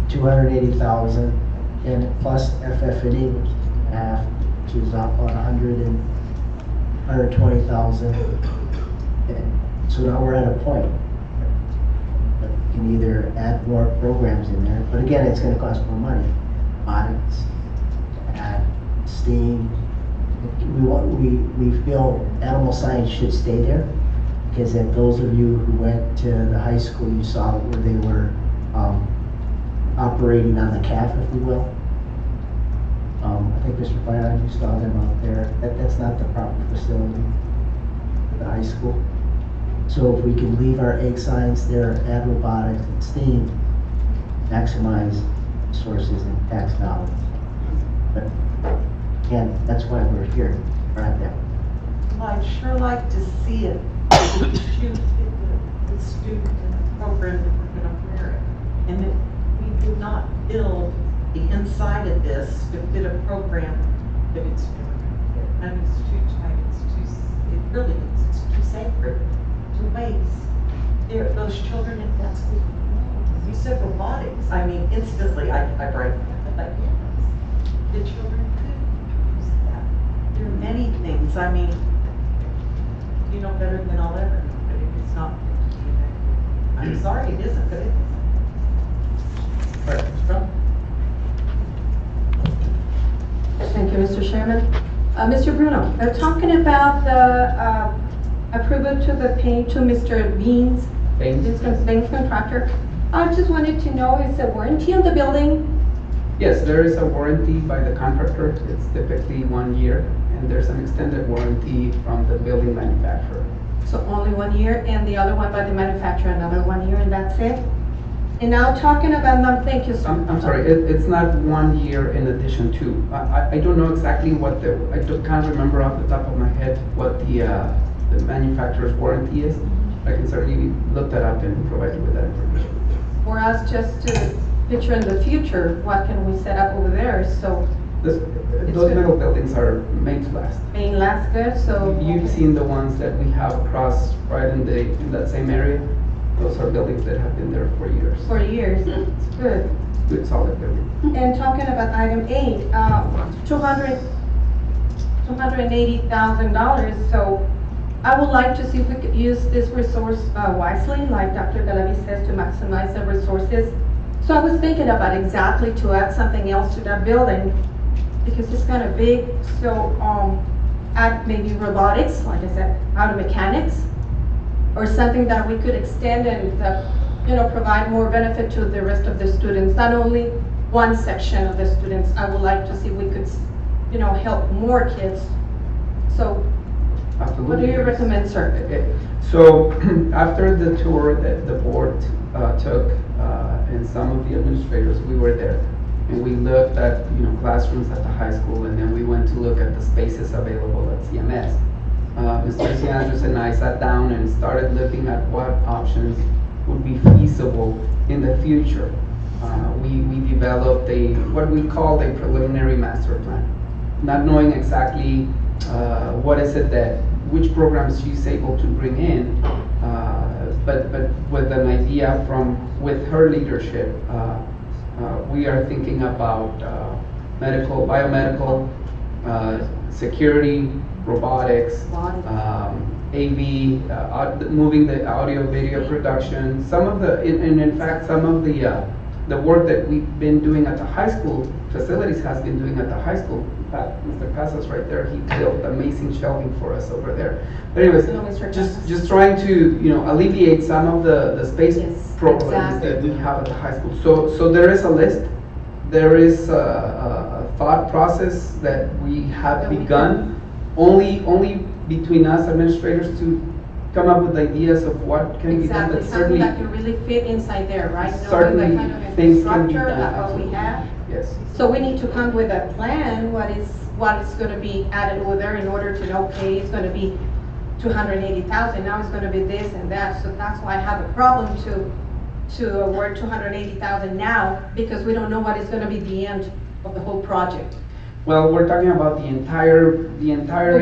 280,000 and plus FF&E half, which is up on 120,000. And so now we're at a point. But you can either add more programs in there, but again, it's gonna cost more money. Audits, add STEAM. We feel animal science should stay there, because if those of you who went to the high school, you saw where they were operating on the calf, if you will. I think Mr. Byron, you saw them out there. That's not the proper facility for the high school. So if we can leave our egg science there, add robotics and STEAM, maximize sources and tax dollars. But again, that's why we're here, right there. Well, I'd sure like to see it. Shoot the student in the program that we're going to merit. And if we do not build the inside of this to fit a program, that it's never going to fit. And it's too tight, it really is, it's too sacred to waste. Those children in that school, you said robotics. I mean, instantly, I brighten up, but yes, the children could use that. There are many things, I mean, you know better than I'll ever know, but if it's not, I'm sorry it isn't, but it isn't. All right, Ms. Brown? Thank you, Mr. Chairman. Mr. Bruno, they're talking about the approval to the pay to Mr. Beans, Baines contractor. I just wanted to know, is there warranty on the building? Yes, there is a warranty by the contractor. It's typically 1 year, and there's an extended warranty from the building manufacturer. So only 1 year, and the other one by the manufacturer, another 1 year, and that's it? And now talking about, thank you, sir. I'm sorry, it's not 1 year in addition to. I don't know exactly what can't remember off the top of my head what the manufacturer's warranty is. I can certainly look that up and provide you with that information. For us just to picture in the future, what can we set up over there, so. Those metal buildings are made to last. Main last good, so. You've seen the ones that we have across right in that same area. Those are buildings that have been there for years. For years, it's good. Good solid building. And talking about item 8, $280,000. So I would like to see if we could use this resource wisely, like Dr. Galavi says, to maximize the resources. So I was thinking about exactly to add something else to that building, because it's kind of big. So add maybe robotics, like I said, auto mechanics, or something that we could extend and provide more benefit to the rest of the students, not only one section of the students. I would like to see we could, help more kids. So absolutely. What do you recommend, sir? So after the tour that the board took and some of the administrators, we were there. And we looked at classrooms at the high school, and then we went to look at the spaces available at CMS. Mr. Andrews and I sat down and started looking at what options would be feasible in the future. We developed what we called a preliminary master plan, not knowing exactly which programs she's able to bring in, but with an idea with her leadership. We are thinking about biomedical, security, robotics, AV, moving the audio video production. In fact, some of the work that we've been doing at the high school, facilities has been doing at the high school. In fact, Mr. Casas right there, he built amazing shelving for us over there. But anyways, just trying to alleviate some of the space problems that we have at the high school. So there is a list. There is a thought process that we have begun. Only between us administrators to come up with ideas of what can be done. Exactly, something that can really fit inside there, right? Certainly, Knowing the kind of things can be infrastructure done. that we have. Yes. So we need to come with a plan, what is going to be added over there in order to know, okay, it's going to be 280,000, now it's going to be this and that. So that's why I have a problem to award 280,000 now, because we don't know what is going to be the end of the whole project. Well, we're talking about the Would entirety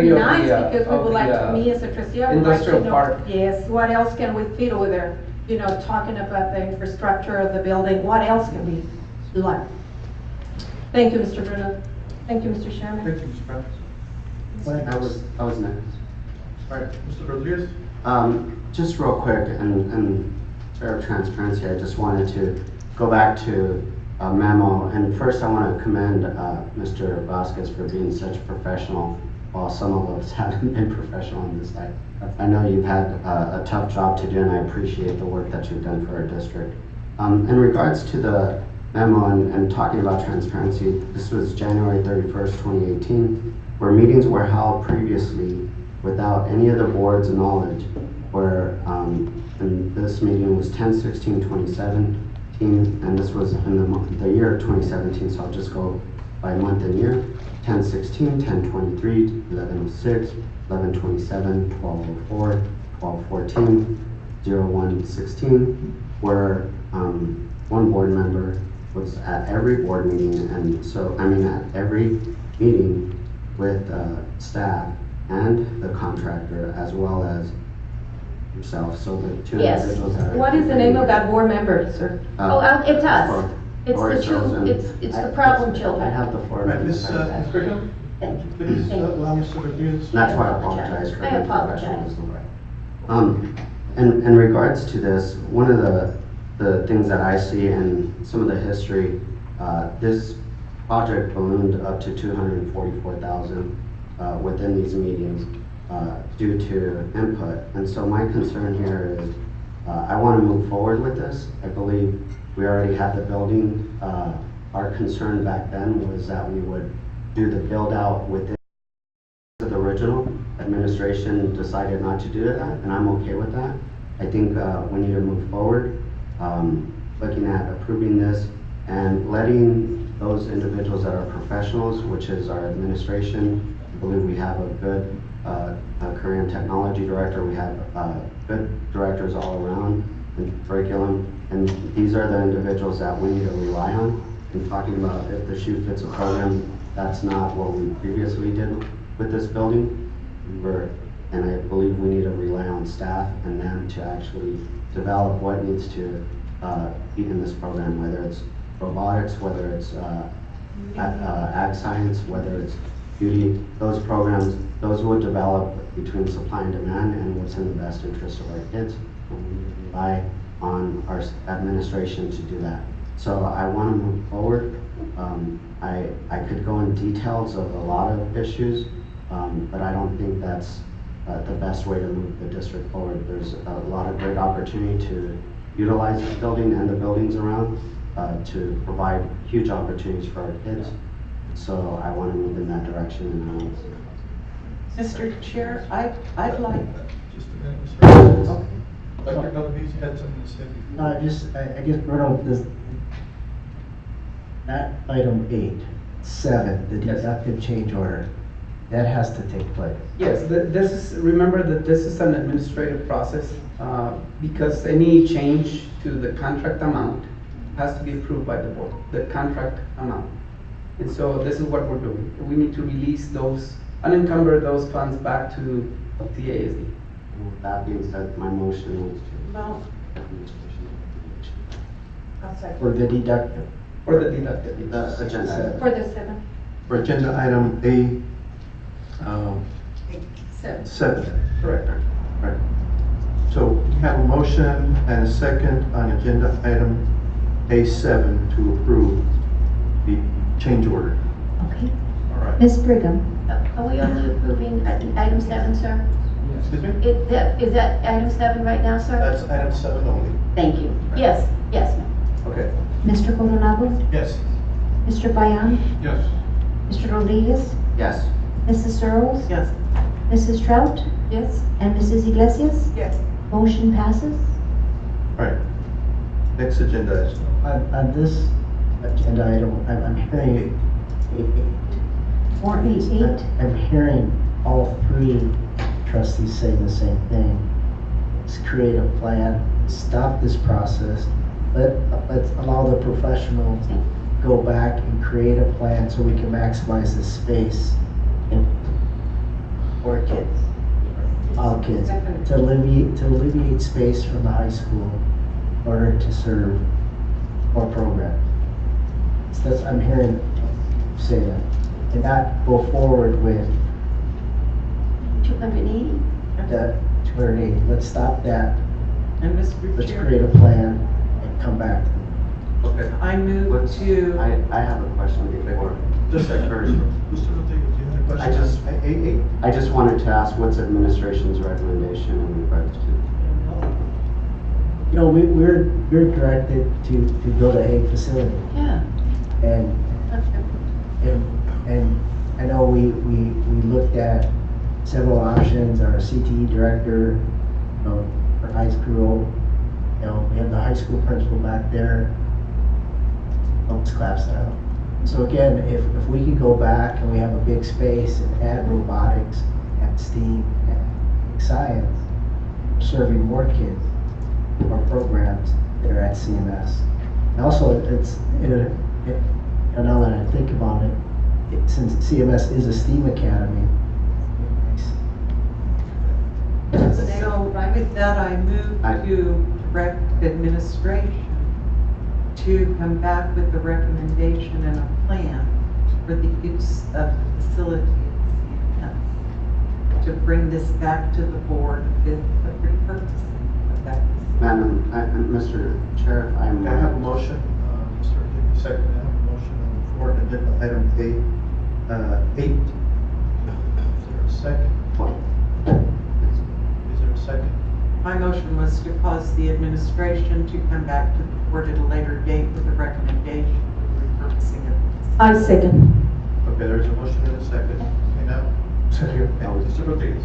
be of nice, the, because we would like to, me as a trustee, I would like to industrial know. park. Yes, what else can we fit over there? You know, talking about the infrastructure of the building, what else can we do? Thank you, Mr. Bruno. Thank you, Mr. Chairman. Thank you, Mr. Francis. I was next. All right, Mr. Rodriguez? Just real quick, and fair transparency, I just wanted to go back to a memo. And first, I want to commend Mr. Vasquez for being such a professional, while some of us haven't been professional on this side. I know you've had a tough job to do, and I appreciate the work that you've done for our district. In regards to the memo and talking about transparency, this was January 31st, 2018, where meetings were held previously without any of the board's knowledge, where, and this meeting was 10/16/2017, and this was in the year 2017, so I'll just go by month and year. 10/16, 10/23, 11/06, 11/27, 12/04, 12/14, 01/16, where one board member was at every board meeting, and so, at every meeting with staff and the contractor, as well as himself, so the two Yes. individuals that are. What is the name of that board member, sir? It's us. for- It's for the ourselves, two, and it's the problem I children. have the floor. All right, Ms. Brigham, Thank you. please Thank you. allow Mr. Rodriguez. That's why I apologize for I the apologize. professionalism. In regards to this, one of the things that I see in some of the history, this project ballooned up to 244,000 within these meetings due to input. And so my concern here is, I want to move forward with this. I believe we already have the building. Our concern back then was that we would do the build out within the original. Administration decided not to do that, and I'm okay with that. I think we need to move forward, looking at approving this and letting those individuals that are professionals, which is our administration. I believe we have a good Korean technology director. We have good directors all around in curriculum, and these are the individuals that we need to rely on. And talking about if the shoe fits a program, that's not what we previously did with this building. And I believe we need to rely on staff and them to actually develop what needs to be in this program, whether it's robotics, whether it's ag science, whether it's beauty. Those programs, those would develop between supply and demand and what's in the best interest of our kids. And we need to rely on our administration to do that. So I want to move forward. I could go in details of a lot of issues, but I don't think that's the best way to move the district forward. There's a lot of great opportunity to utilize this building and the buildings around to provide huge opportunities for our kids. So I want to move in that direction. And Mr. Chair, I'd like. Just a minute, Mr. Rodriguez. Dr. Galvez had something to say before. I guess, Bruno, that item 8, 7, the deductive change order, that has to take place. Yes, remember that this is an administrative process, because any change to the contract amount has to be approved by the board, the contract amount. And so this is what we're doing. We need to release those, unencumber those funds back to the CISD. with that being said, my motion was to. Well, For the deductive. For the deductive. The agenda. for the 7. For agenda item Seven. 7. Correct. Right. So we have a motion and a second on agenda item A7 to approve the change order. Okay. All right. Ms. Brigham? Are we only approving item 7, sir? Excuse me? Is that item 7 right now, sir? That's item 7 only. Thank you. Yes, ma'am. Okay. Mr. Coronado? Yes. Mr. Bayan? Yes. Mr. Rodriguez? Yes. Mrs. Searles? Yes. Mrs. Trout? Yes. And Mrs. Iglesias? Yes. Motion passes. All right. Next agenda is. On this agenda item, I'm hearing 488. I'm hearing all 3 trustees saying the same thing. Let's create a plan, stop this process, let's allow the professional go back and create a plan so we can maximize the space for kids, all kids, to alleviate space from the high school in order to serve more programs. So that's, I'm hearing you say that, and not go forward with 280? that 280. Let's stop that. And Mr. Let's Chair, create a plan and come back. Okay. I move to, I have a question before. Just a second. Mr. Rodriguez, you had a question? I just- on A8? I just wanted to ask, what's administration's recommendation in regards to? You know, we're directed to build a facility, Yeah. and I know we looked at several options. Our CTE director, you know, for high school, you know, we have the high school principal back there. Let's claps that out. So again, if we can go back and we have a big space and add robotics, add STEAM, add science, serving more kids, more programs that are at CMS. And also, and now that I think about it, since CMS is a STEAM academy, so with that, I move to direct administration to come back with a recommendation and a plan for the use of the facility at CMS, to bring this back to the board with the repurposing of that. Madam, Mr. Chair, I have a motion, Mr. Rodriguez, second, I have a motion on the floor, agenda item A8. Is there a second? Is there a second? My motion was to cause the administration to come back to the board at a later date with a recommendation for the repurposing of this. I second. Okay, there's a motion and a second. Okay, now, Mr. Rodriguez.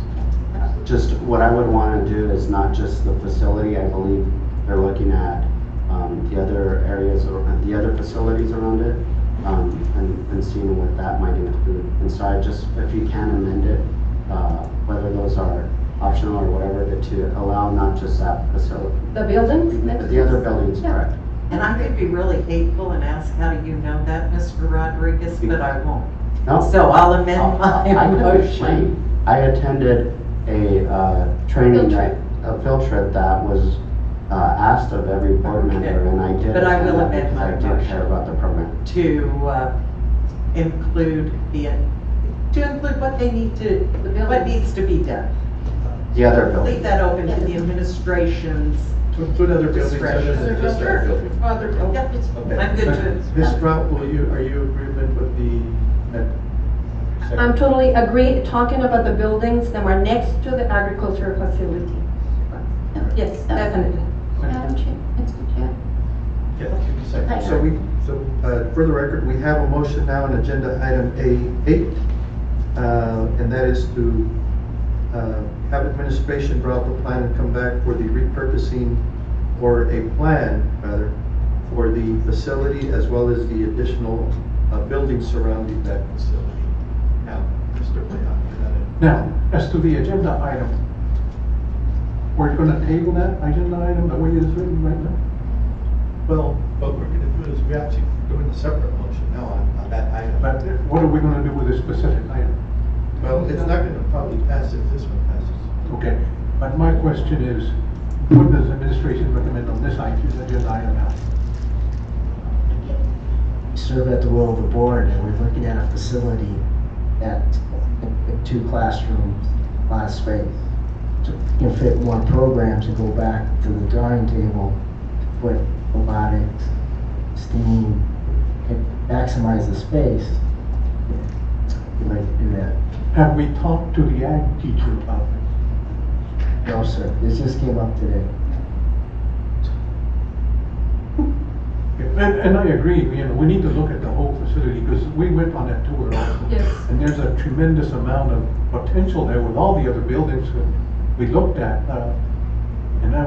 Just what I would want to do is not just the facility. I believe they're looking at the other areas or the other facilities around it, and seeing what that might include. And so I just, if you can amend it, whether those are optional or whatever, to allow not just that facility, The buildings next but the other buildings, correct? And I could be really hateful and ask, how do you know that, Mr. Rodriguez, but I won't. No. So I'll amend my I can motion. explain. I attended a training, a field trip that was asked of every board member, and I did. But I will attend that amend my because I do care motion. about the program. To include what they need to, what needs to be done. The other building. Leave that open to the administration's To include other buildings other discretion. than just that building. Other buildings. Okay. I'm good to. Ms. Strout, are you in agreement with I'm totally agree, talking about the buildings that are next to the agricultural facility. Yes, definitely. Madam Chair, Mr. Chair. Yeah, give me a second. So for the record, we have a motion now on agenda item A8, and that is to have administration draw up a plan and come back for the repurposing, or a plan, rather, for the facility as well as the additional buildings surrounding that facility. Now, Mr. Leon, you're not in. Now, as to the agenda item, we're gonna table that agenda item the way it's written right now? Well, what we're gonna do is we're actually doing a separate motion now on that item. But what are we gonna do with this specific item? Well, it's not gonna probably pass if this one passes. Okay, but my question is, what does administration recommend on this item, agenda item now? Serve at the will of the board, and we're looking at a facility at 2 classrooms, a lot of space. So you can fit more programs and go back to the drawing table, put robotics, STEAM, and maximize the space. We'd like to do that. Have we talked to the ag teacher about this? No, sir, this just came up today. And I agree, we need to look at the whole facility, because we went on that tour also. Yes. And there's a tremendous amount of potential there with all the other buildings that we looked at. And I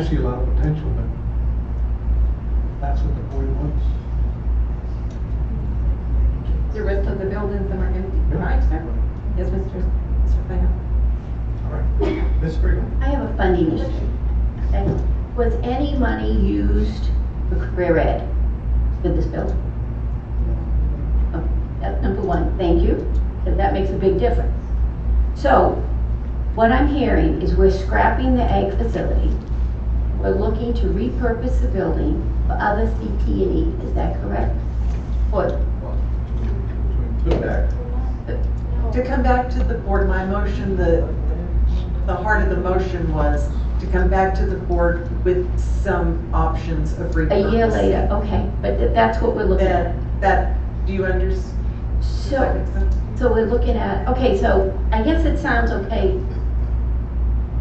see a lot of potential, but that's what the board wants. The rest of the buildings that are empty, right, sir? Yes, Mr. Fayette. All right, Ms. Brigham. I have a funding issue. Okay. Was any money used for career ed with this building? Oh, that's number one, thank you, because that makes a big difference. So, what I'm hearing is we're scrapping the ag facility. We're looking to repurpose the building for other CT&E, is that correct? Or To come back to the board, my motion, the heart of the motion was to come back to the board with some options of repurposing. a year later, okay, but that's what we're looking at. Do you understand? So we're looking at, okay, so I guess it sounds okay,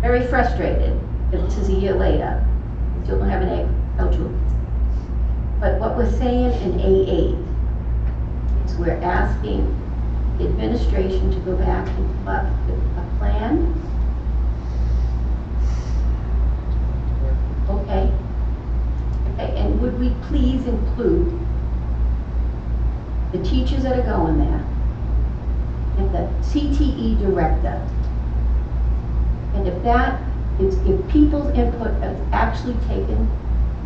very frustrated if this is a year later, still don't have an agricultural. But what we're saying in A8 is we're asking the administration to go back and come up with a plan. Okay. Okay, and would we please include the teachers that are going there and the CTE director? And if that is, if people's input is actually taken,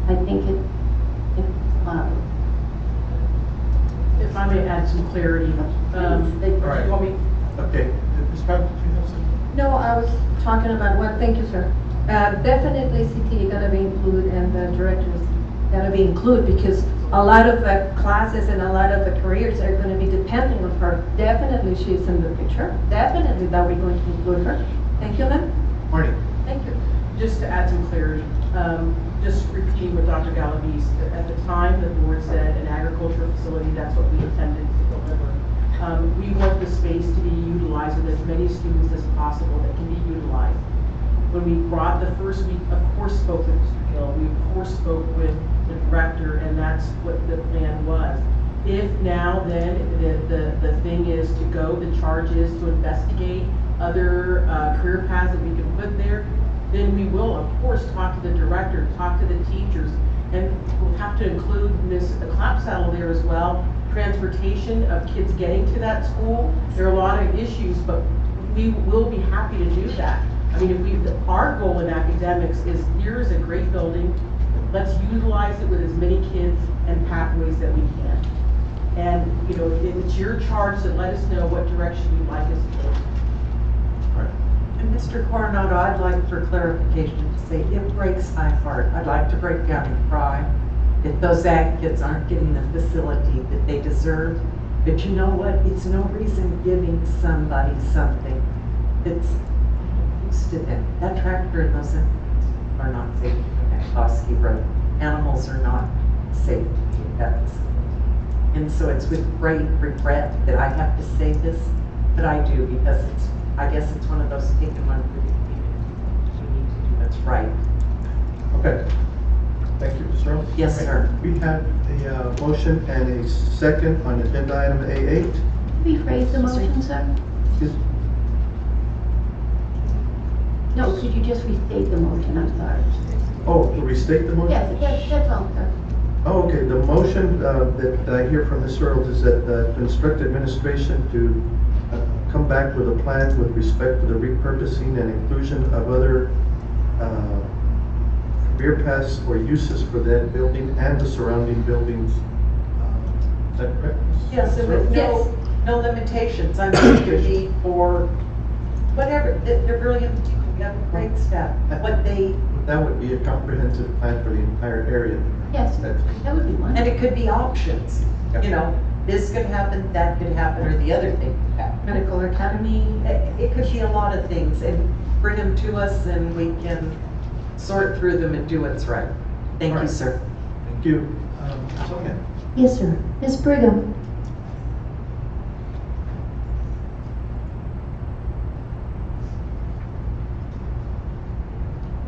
I think it's honorable. If I may add some clarity, All right. you want me? Okay, Ms. Brown, do you have something? No, I was talking about what, thank you, sir. Definitely CT gonna be included and the directors gonna be included because a lot of the classes and a lot of the careers are gonna be depending on her. Definitely she's in the picture. Definitely that we're going to include her. Thank you, Lynn. Marty. Thank you. Just to add some clarity, just repeating what Dr. Galavis, at the time the board said an agricultural facility, that's what we intended to deliver. We want the space to be utilized with as many students as possible that can be utilized. When we brought the first week, of course spoke with Mr. Hill, we of course spoke with the director, and that's what the plan was. If now then the thing is to go, the charge is to investigate other career paths that we can put there, then we will of course talk to the director, talk to the teachers, and we'll have to include Ms. Clapsaddle there as well. Transportation of kids getting to that school, there are a lot of issues, but we will be happy to do that. I mean, our goal in academics is, here is a great building, let's utilize it with as many kids and pathways that we can. And, you know, it's your charge to let us know what direction you'd like us to go. And Mr. Coronado, I'd like for clarification to say, it breaks my heart. I'd like to break down and cry if those ag kids aren't getting the facility that they deserve. But you know what? It's no reason giving somebody something that's used to them. That tractor and those are not safe at Koski Road. Animals are not safe at that facility. And so it's with great regret that I have to say this, but I do, because I guess it's one of those taken one for the community. We need to do what's right. Okay. Thank you, Ms. Earl. Yes, sir. We have a motion and a second on agenda item A8. Rephrase the motion, sir? No, could you just restate the motion, I'm sorry. Oh, to restate the motion? Yes, that's all, sir. Oh, okay, the motion that I hear from Ms. Earl is that to instruct administration to come back with a plan with respect to the repurposing and inclusion of other career paths or uses for that building and the surrounding buildings. Is that correct? Yes, and with no limitations. I mean, it could be for whatever. They're brilliant people. We have a great staff. That would be a comprehensive plan for the entire area. Yes, that would be one. And it could be options. You know, this could happen, that could happen, or the other thing could happen. Medical Academy. It could be a lot of things, and bring them to us and we can sort through them and do what's right. Thank you, sir. Thank you. Sonia. Yes, sir. Ms. Brigham?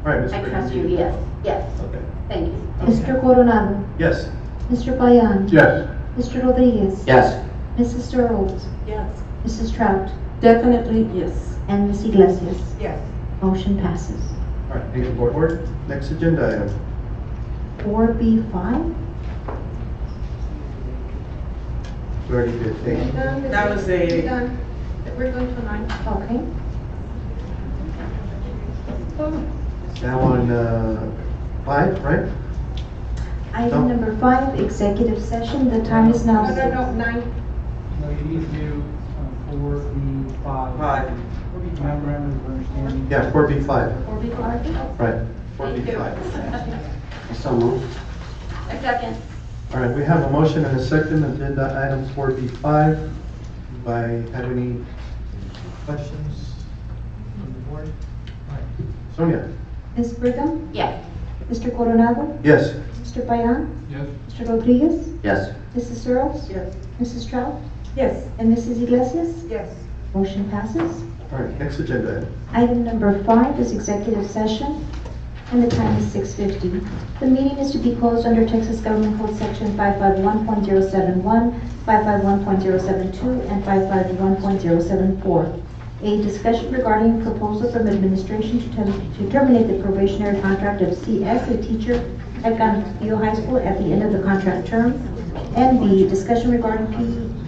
All right, Ms. I Brigham. trust you, yes, yes. Okay. Thank you. Mr. Coronado? Yes. Mr. Payan? Yes. Mr. Rodriguez? Yes. Mrs. Earls? Yes. Mrs. Trout? Definitely yes. And Ms. Iglesias? Yes. Motion passes. All right, thank you, board. Next agenda item. 4B5? We already did. Thank you. That was a... Done. We're going to 9. Okay. Now on 5, right? I Item number 5, executive session. The time is now. No, 9. No, you need to do 4B5. Five. Memorandum of understanding. Yeah, 4B5. 4B5? Right, Thank you. 4B5. So moved. A second. All right, we have a motion and a second, agenda item 4B5. Do I have any questions from the board? All right. Sonia? Ms. Brigham? Yes. Mr. Coronado? Yes. Mr. Payan? Yes. Mr. Rodriguez? Yes. Mrs. Searles? Yes. Mrs. Trout? Yes. And Mrs. Iglesias? Yes. Motion passes. All right, next agenda item. Item number 5 is executive session, and the time is 6:50. The meeting is to be closed under Texas Government Code Section 551.071, 551.072, and 551.074. A discussion regarding proposal from administration to terminate the probationary contract of CS, a teacher at Cantillo High School, at the end of the contract term. And B, discussion regarding P.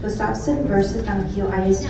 Gustafson versus Cantillo ISD.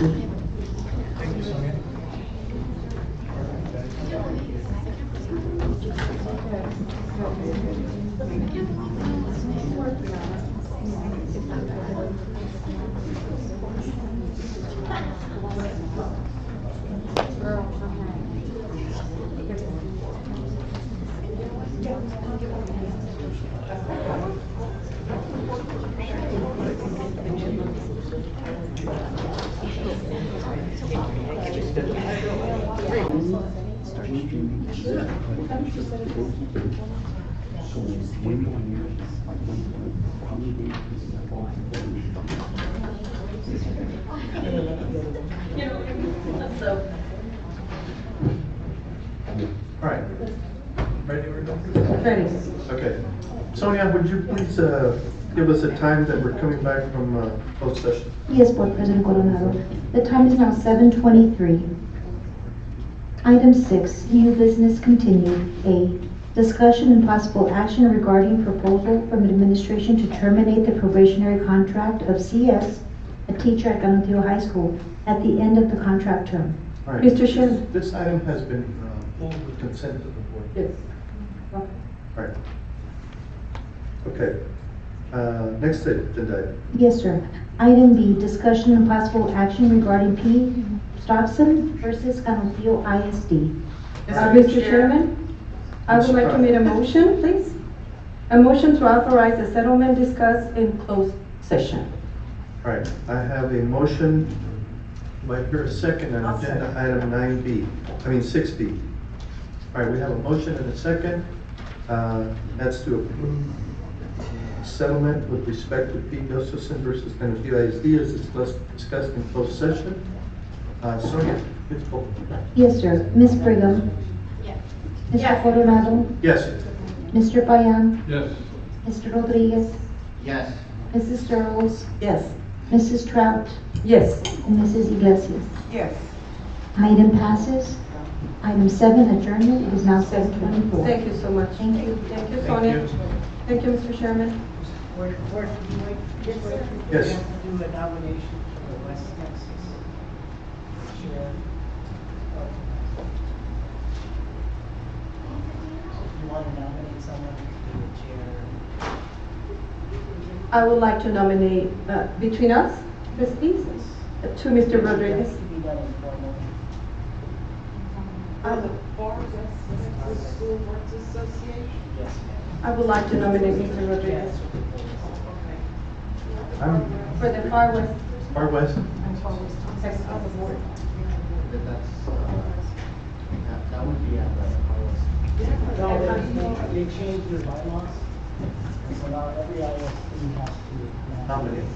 All right. Ready, we're going? Ready. Okay. Sonia, would you please give us a time that we're coming back from closed session? Yes, Board President Coronado. The time is now 7:23. Item 6, new business continued. A, discussion and possible action regarding proposal from administration to terminate the probationary contract of CS, a teacher at Cantillo High School, at the end of the contract term. All right. Mr. Chairman. This item has been pulled with consent of the board. Yes. All right. Okay. Next agenda item. Yes, sir. Item B, discussion and possible action regarding P. Stobson versus Cantillo ISD. Mr. Chairman, I would like to make a motion, please. A motion to authorize a settlement discussed in closed session. All right. I have a motion. Do I hear a second on agenda item 9B? I mean 6B. All right, we have a motion and a second. That's to approve settlement with respect to P. Gustafson versus Cantillo ISD as discussed in closed session. Sonia, please vote. Yes, sir. Ms. Brigham? Yes. Mr. Coronado? Yes. Mr. Payan? Yes. Mr. Rodriguez? Yes. Mrs. Searles? Yes. Mrs. Trout? Yes. And Mrs. Iglesias? Yes. Item passes. Item 7, adjournment. It is now 7:24. Thank you so much. Thank you. Thank you, Sonia. Thank you, Mr. Chairman. Yes. We have to do a nomination for the West Texas chair. You want to nominate someone to be the chair? I would like to nominate, between us, trustees, to Mr. Rodriguez. It has to be done informally. Yes. I would like to nominate Mr. Rodriguez I'm for the Far West. Far West. Texas Board. That would be at the No, they changed their bylaws, and so now every ISD has to Nominate.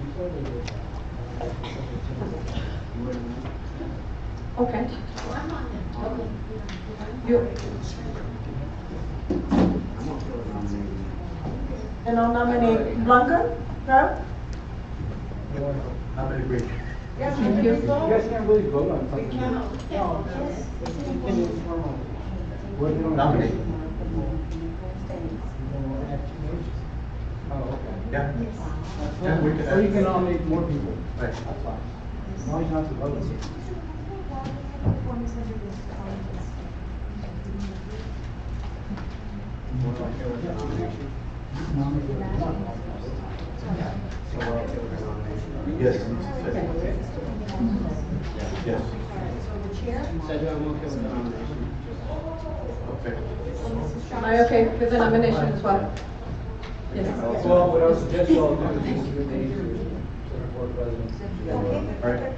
Before they did that. Okay. You. And I'll nominate Blanca, Trout. Nominate Green. Thank You you. guys can't really vote on something. Nominate. Oh, okay. Yeah. Yeah, we can Or you can nominate more people. Right. That's fine. As long as you don't have to vote. Yes. Yes. So the chair? Okay. Am I okay with the nomination as well? Yes. Well, what I would suggest y'all do is just give the name to the board president. All right.